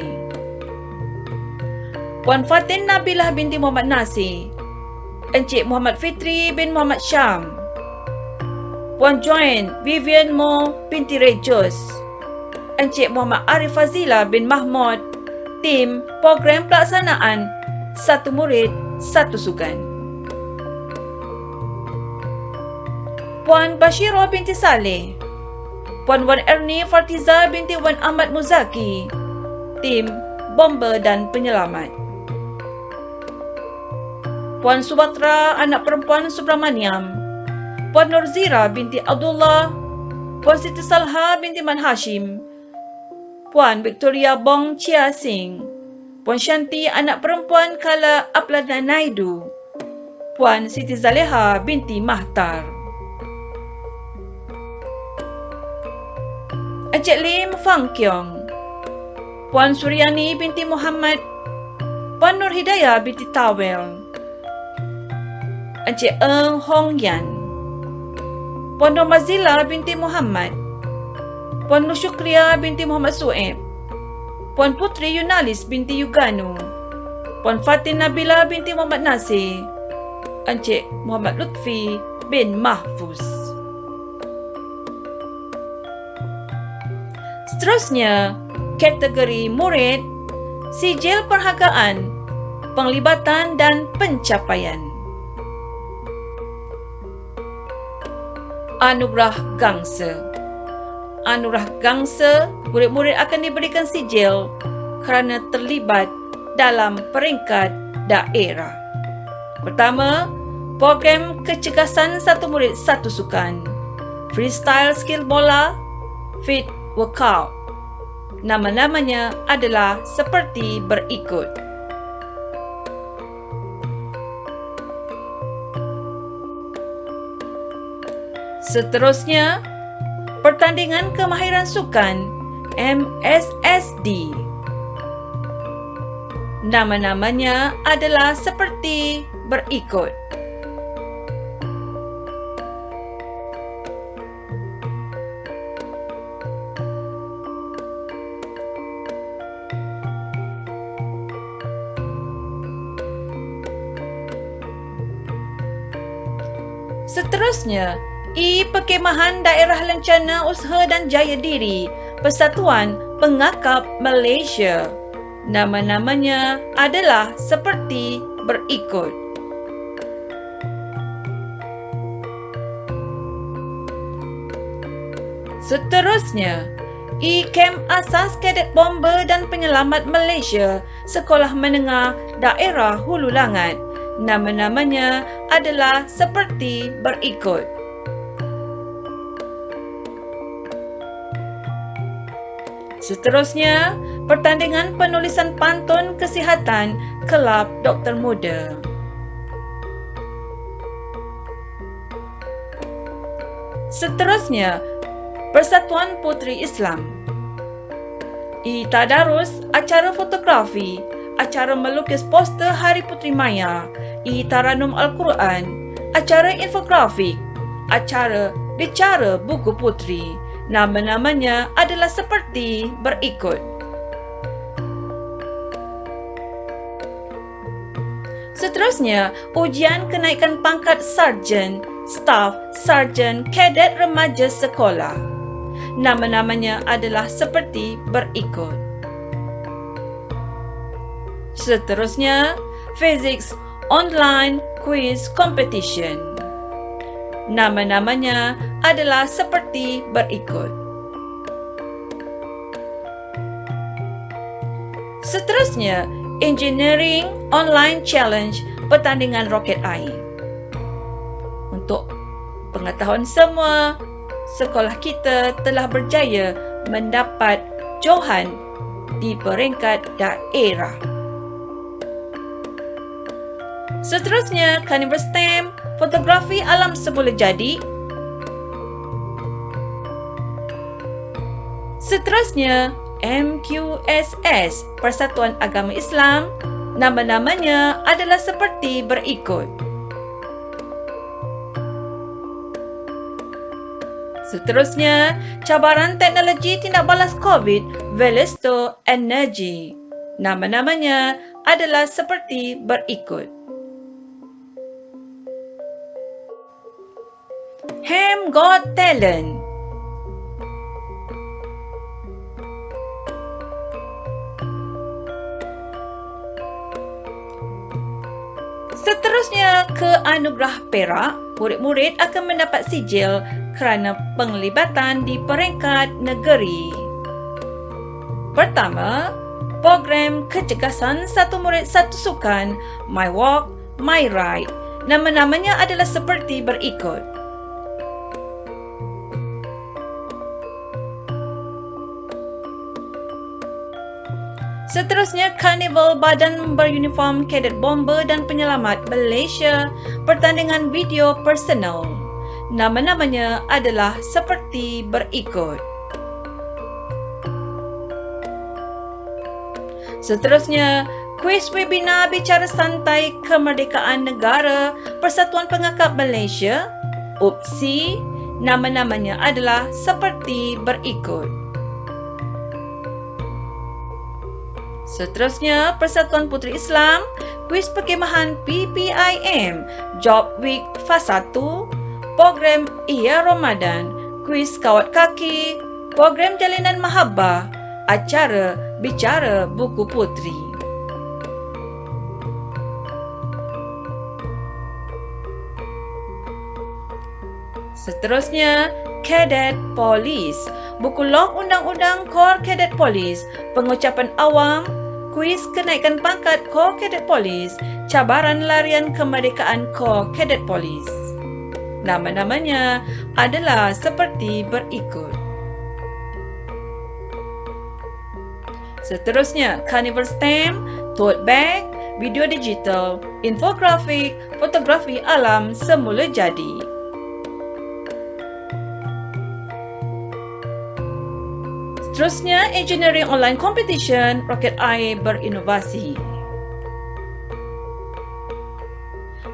Puan Fatin Nabilah binti Muhammad Nasir, Encik Muhammad Fitri bin Muhammad Syam, Puan Join Vivian Mo binti Rejus, Encik Muhammad Arif Fazila bin Mahmud, Tim Program Pelaksanaan Satu Murid Satu Sukan, Puan Bashiro binti Saleh, Puan Wan Erni Fartiza binti Wan Ahmad Muzaki, Tim Bomber dan Penyelamat, Puan Subatra anak perempuan Subramaniam, Puan Nurzira binti Abdullah, Puan Siti Salha binti Man Hashim, Puan Victoria Bong Chia Sing, Puan Shanti anak perempuan Kala Aplana Naidu, Puan Siti Zaleha binti Mahtar, Encik Lim Fang Kiong, Puan Suryani binti Muhammad, Puan Nur Hidayah binti Tawel, Encik Eng Hong Yan, Puan Nur Mazila binti Muhammad, Puan Nur Syukriya binti Muhammad Suib, Puan Putri Yunalis binti Yuganu, Puan Fatin Nabila binti Muhammad Nasir, Encik Muhammad Lutfi bin Mahfuz. Seterusnya, kategori murid, sijil perhargaan, penglibatan dan pencapaian. Anugerah Gangsa. Anugerah Gangsa, murid-murid akan diberikan sijil kerana terlibat dalam peringkat daerah. Pertama, program kecergasan satu murid satu sukan, freestyle skill bola, fit workout. Nama-namanya adalah seperti berikut. Seterusnya, pertandingan kemahiran sukan MSSD. Nama-namanya adalah seperti berikut. Seterusnya, Perkemahan Daerah Lencana Usaha dan Jaya Diri Persatuan Pengakap Malaysia. Nama-namanya adalah seperti berikut. Seterusnya, Camp Asas Kadet Bomber dan Penyelamat Malaysia Sekolah Menengah Daerah Hulu Langat. Nama-namanya adalah seperti berikut. Seterusnya, pertandingan penulisan pantun kesihatan Kelab Doktor Muda. Seterusnya, Persatuan Puteri Islam. Tadarus acara fotografi, acara melukis poster Hari Puteri Maya, Taranum Al-Quran, acara infografik, acara bicara buku puteri. Nama-namanya adalah seperti berikut. Seterusnya, ujian kenaikan pangkat sarjan, staf, sarjan, kadet remaja sekolah. Nama-namanya adalah seperti berikut. Seterusnya, Physics Online Quiz Competition. Nama-namanya adalah seperti berikut. Seterusnya, Engineering Online Challenge Pertandingan Roket Air. Untuk pengetahuan semua, sekolah kita telah berjaya mendapat johan di peringkat daerah. Seterusnya, Carnival STEM, fotografi alam semula jadi. Seterusnya, MQSS, Persatuan Agama Islam. Nama-namanya adalah seperti berikut. Seterusnya, cabaran teknologi tindak balas COVID, Velisto Energy. Nama-namanya adalah seperti berikut. Ham Got Talent. Seterusnya, ke anugerah perak, murid-murid akan mendapat sijil kerana penglibatan di peringkat negeri. Pertama, program kecergasan satu murid satu sukan, My Walk, My Ride. Nama-namanya adalah seperti berikut. Seterusnya, Karnival Badan Beruniform Kadet Bomber dan Penyelamat Malaysia, pertandingan video personal. Nama-namanya adalah seperti berikut. Seterusnya, kuis webinar bicara santai kemerdekaan negara Persatuan Pengakap Malaysia, UPSI. Nama-namanya adalah seperti berikut. Seterusnya, Persatuan Puteri Islam, kuis perkemahan PPIM, Job Week Fasa 1, program Iya Ramadan, kuis kawat kaki, program Jalinan Mahabbah, acara Bicara Buku Puteri. Seterusnya, Cadet Polis, buku log Undang-Undang Kor Cadet Polis, pengucapan awam, kuis kenaikan pangkat Kor Cadet Polis, cabaran larian kemerdekaan Kor Cadet Polis. Nama-namanya adalah seperti berikut. Seterusnya, Carnival Stamp, Tote Bag, video digital, infografik, fotografi alam semula jadi. Seterusnya, Engineering Online Competition, roket air berinovasi.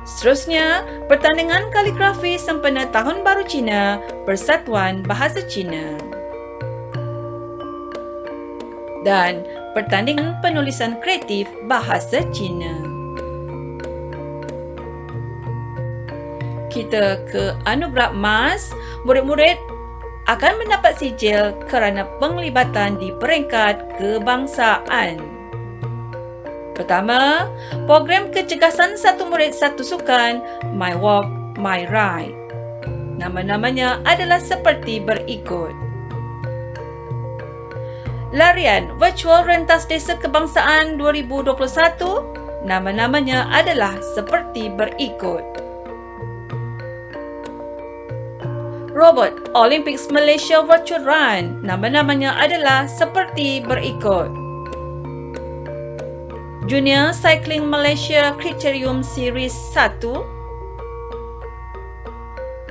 Seterusnya, pertandingan kaligrafi sempena Tahun Baru Cina, Persatuan Bahasa Cina. Dan pertandingan penulisan kreatif bahasa Cina. Kita ke anugerah emas, murid-murid akan mendapat sijil kerana penglibatan di peringkat kebangsaan. Pertama, program kecergasan satu murid satu sukan, My Walk, My Ride. Nama-namanya adalah seperti berikut. Larian Virtual Rentas Desa Kebangsaan 2021, nama-namanya adalah seperti berikut. Robot Olympics Malaysia Virtual Run, nama-namanya adalah seperti berikut. Junior Cycling Malaysia Kriterium Series 1,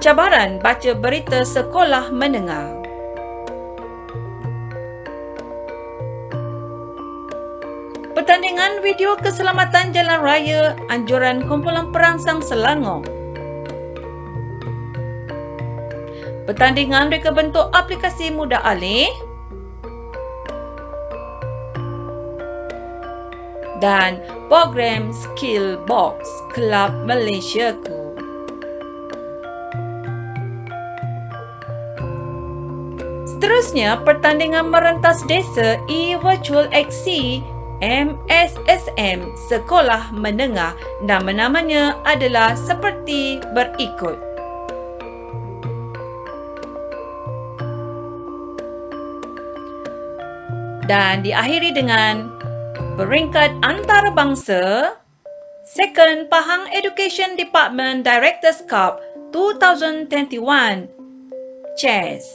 cabaran baca berita sekolah menengah. Pertandingan video keselamatan jalan raya anjuran kumpulan perangsang Selangor. Pertandingan reka bentuk aplikasi mudah alih. Dan program Skill Box Kelab Malaysia ku. Seterusnya, pertandingan merentas desa e-Virtual XC MSSM Sekolah Menengah, nama-namanya adalah seperti berikut. Dan diakhiri dengan peringkat antarabangsa Second Pahang Education Department Directors Cup 2021 Chess.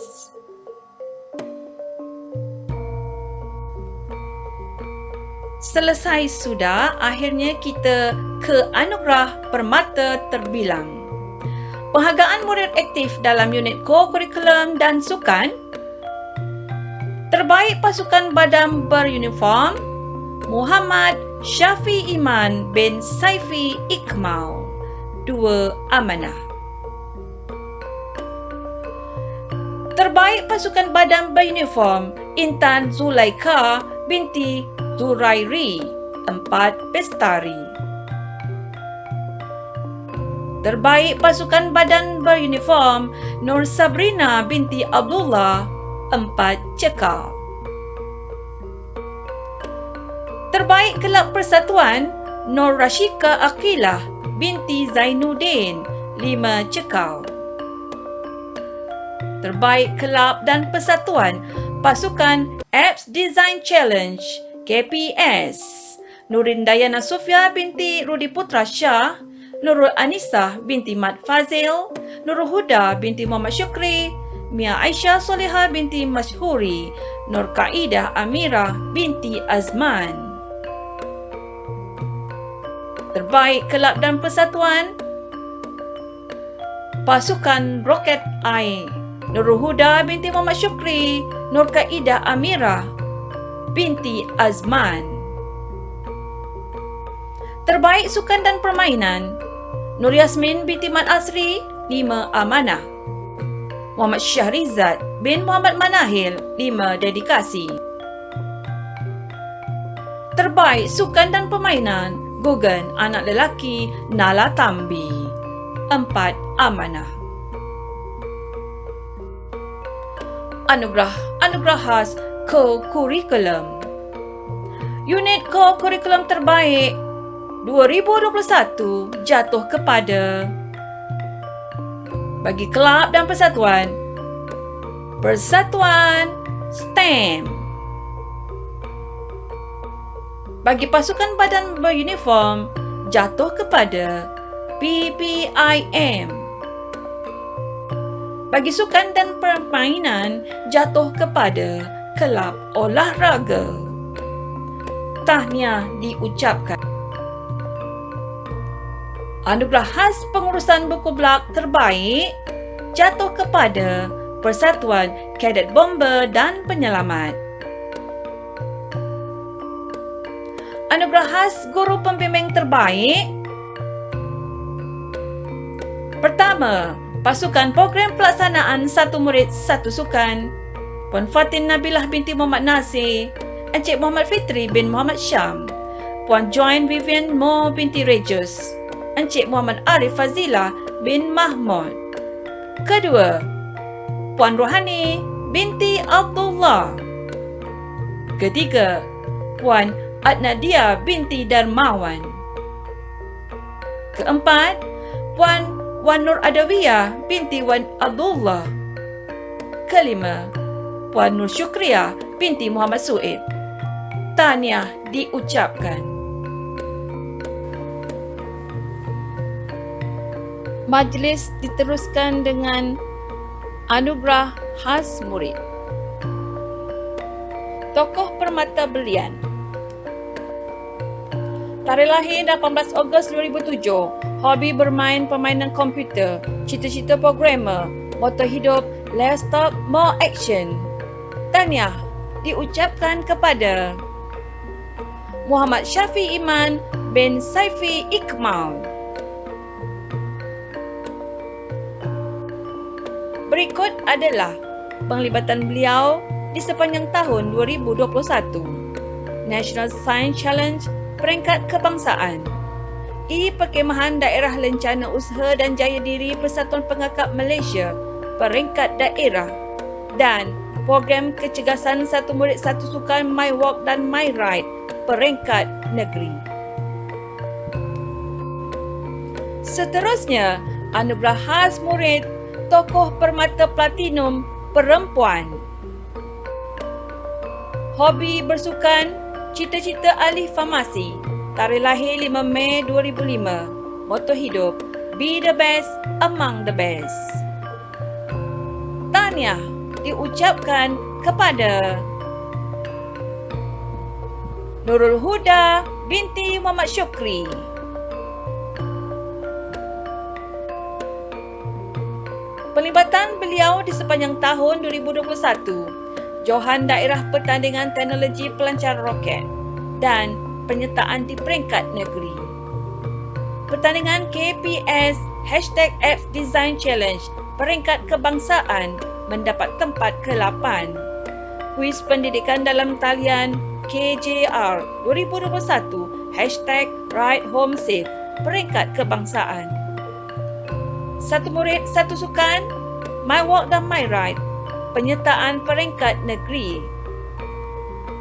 Selesai sudah, akhirnya kita ke anugerah permata terbilang. Penghargaan murid aktif dalam unit co-kurikulum dan sukan. Terbaik pasukan badan beruniform, Muhammad Syafi Iman bin Saifi Ikmal, 2 amanah. Terbaik pasukan badan beruniform, Intan Zulaika binti Zurairi, 4 Bestari. Terbaik pasukan badan beruniform, Nur Sabrina binti Abdullah, 4 Cekal. Terbaik kelab persatuan, Nur Rashika Aqilah binti Zainuddin, 5 Cekal. Terbaik kelab dan persatuan, pasukan Apps Design Challenge KPS, Nurin Dayana Sofia binti Rudi Putra Shah, Nurul Anisah binti Mat Fazil, Nurul Huda binti Muhammad Syukri, Mia Aisyah Soleha binti Mashhuri, Nur Kaidah Amirah binti Azman. Terbaik kelab dan persatuan, pasukan Roket Air, Nurul Huda binti Muhammad Syukri, Nur Kaidah Amirah binti Azman. Terbaik sukan dan permainan, Nur Yasmin binti Mat Asri, 5 amanah. Muhammad Syahrizad bin Muhammad Manahil, 5 dedikasi. Terbaik Sukan dan Permainan, Gugen Anak Lelaki Nala Tambi. 4 amanah. Anugerah khas Co-Curriculum. Unit Co-Curriculum terbaik 2021 jatuh kepada bagi kelab dan persatuan STEM. Bagi pasukan badan beruniform jatuh kepada PPIM. Bagi sukan dan permainan jatuh kepada kelab olahraga. Tahniah diucapkan. Anugerah khas pengurusan buku blak terbaik jatuh kepada Persatuan Kadet Bomber dan Penyelamat. Anugerah khas guru pembimbing terbaik. Pertama, Pasukan Program Pelaksanaan Satu Murid Satu Sukan, Puan Fatin Nabilah binti Muhammad Nasir, Encik Muhammad Fitri bin Muhammad Syam, Puan Join Vivian Mo binti Rejus, Encik Muhammad Arif Fazilah bin Mahmud. Kedua, Puan Rohani binti Abdullah. Ketiga, Puan Adnadia binti Darmawan. Keempat, Puan Wan Nur Adawiyah binti Wan Abdullah. Kelima, Puan Nur Syukriah binti Muhammad Suid. Tahniah diucapkan. Majlis diteruskan dengan anugerah khas murid. Tokoh Permata Belian. Tarikh lahir 18 Ogos 2007. Hobi bermain permainan komputer. Cita-cita programmer. Moto hidup less talk, more action. Tahniah diucapkan kepada Muhammad Syafi Iman bin Saifi Ikmal. Berikut adalah penglibatan beliau di sepanjang tahun 2021. National Science Challenge peringkat kebangsaan. Perkemahan Daerah Lencana Usaha dan Jaya Diri Persatuan Pengakap Malaysia peringkat daerah. Dan program kecergasan Satu Murid Satu Sukan My Walk dan My Ride peringkat negeri. Seterusnya, anugerah khas murid Tokoh Permata Platinum Perempuan. Hobi bersukan, cita-cita ahli farmasi. Tarikh lahir 5 Mei 2005. Moto hidup, be the best among the best. Tahniah diucapkan kepada Nurul Huda binti Muhammad Syukri. Pelibatan beliau di sepanjang tahun 2021, Johan Daerah Pertandingan Teknologi Pelancaran Roket dan penyertaan di peringkat negeri. Pertandingan KPS #Apps Design Challenge peringkat kebangsaan mendapat tempat ke-8. Kuis pendidikan dalam talian KJR 2021 #Ride Home Safe peringkat kebangsaan. Satu Murid Satu Sukan, My Walk dan My Ride, penyertaan peringkat negeri.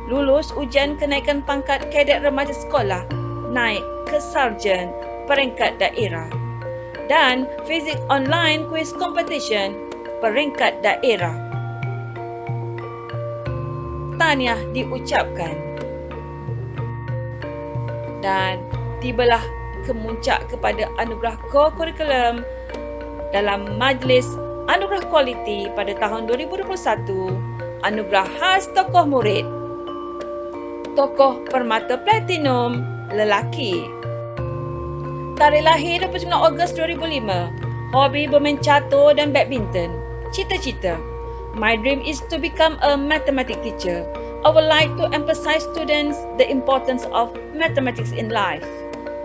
Lulus ujian kenaikan pangkat kadet remaja sekolah, naik ke sarjan peringkat daerah. Dan Fizik Online Quiz Competition peringkat daerah. Tahniah diucapkan. Dan tibalah kemuncak kepada anugerah Co-Curriculum dalam majlis anugerah kualiti pada tahun 2021, anugerah khas tokoh murid. Tokoh Permata Platinum lelaki. Tarikh lahir 29 Ogos 2005. Hobi bermain catur dan badminton. Cita-cita, my dream is to become a mathematics teacher. I would like to emphasize students the importance of mathematics in life.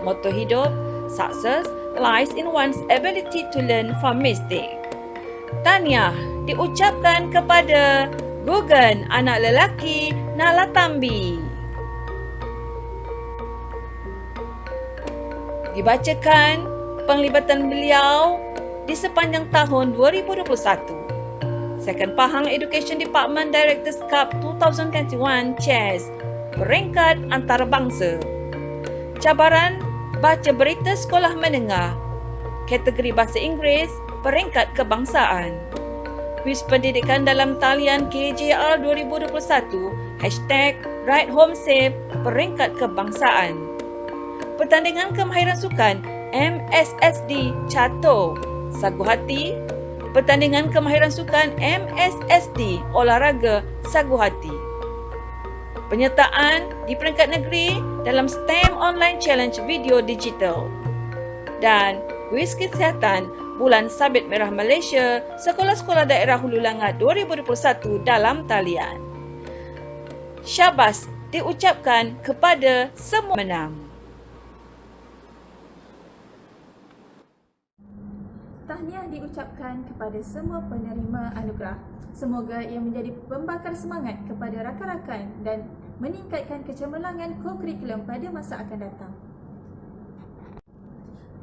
Moto hidup, success lies in one's ability to learn from mistake. Tahniah diucapkan kepada Gugen Anak Lelaki Nala Tambi. dibacakan penglibatan beliau di sepanjang tahun 2021. Second Pahang Education Department Directors Cup 2021 Chess peringkat antarabangsa. Cabaran baca berita sekolah menengah kategori bahasa Inggeris peringkat kebangsaan. Kuis pendidikan dalam talian KJR 2021 #RightHomeSafe peringkat kebangsaan. Pertandingan kemahiran sukan MSSD Cato Sagu Hati. Pertandingan kemahiran sukan MSSD Olahraga Sagu Hati. Penyertaan di peringkat negeri dalam STEM Online Challenge Video Digital. Dan kuis kesihatan Bulan Sabit Merah Malaysia Sekolah-Sekolah Daerah Hulu Langat 2021 dalam talian. Syabas diucapkan kepada semua menang. Tahniah diucapkan kepada semua penerima anugerah. Semoga ia menjadi pembakar semangat kepada rakan-rakan dan meningkatkan kecemerlangan kokurikulum pada masa akan datang.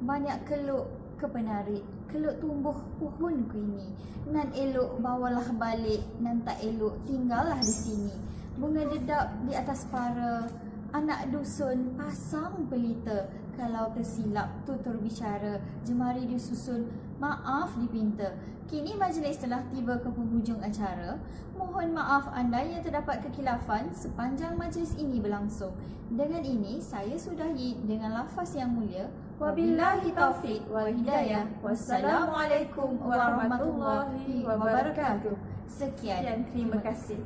Banyak keluk ke penarik, keluk tumbuh pohon ku ini. Nan elok bawalah balik, nan tak elok tinggallah di sini. Bunga dedap di atas para, anak dusun pasang pelita. Kalau tersilap tutur bicara, jemari disusun, maaf dipinta. Kini majlis telah tiba ke penghujung acara. Mohon maaf anda yang terdapat kekhilafan sepanjang majlis ini berlangsung. Dengan ini saya sudahi dengan lafaz yang mulia. Wabillahi taufiq wal hidayah. Wassalamualaikum warahmatullahi wabarakatuh. Sekian, Terima kasih.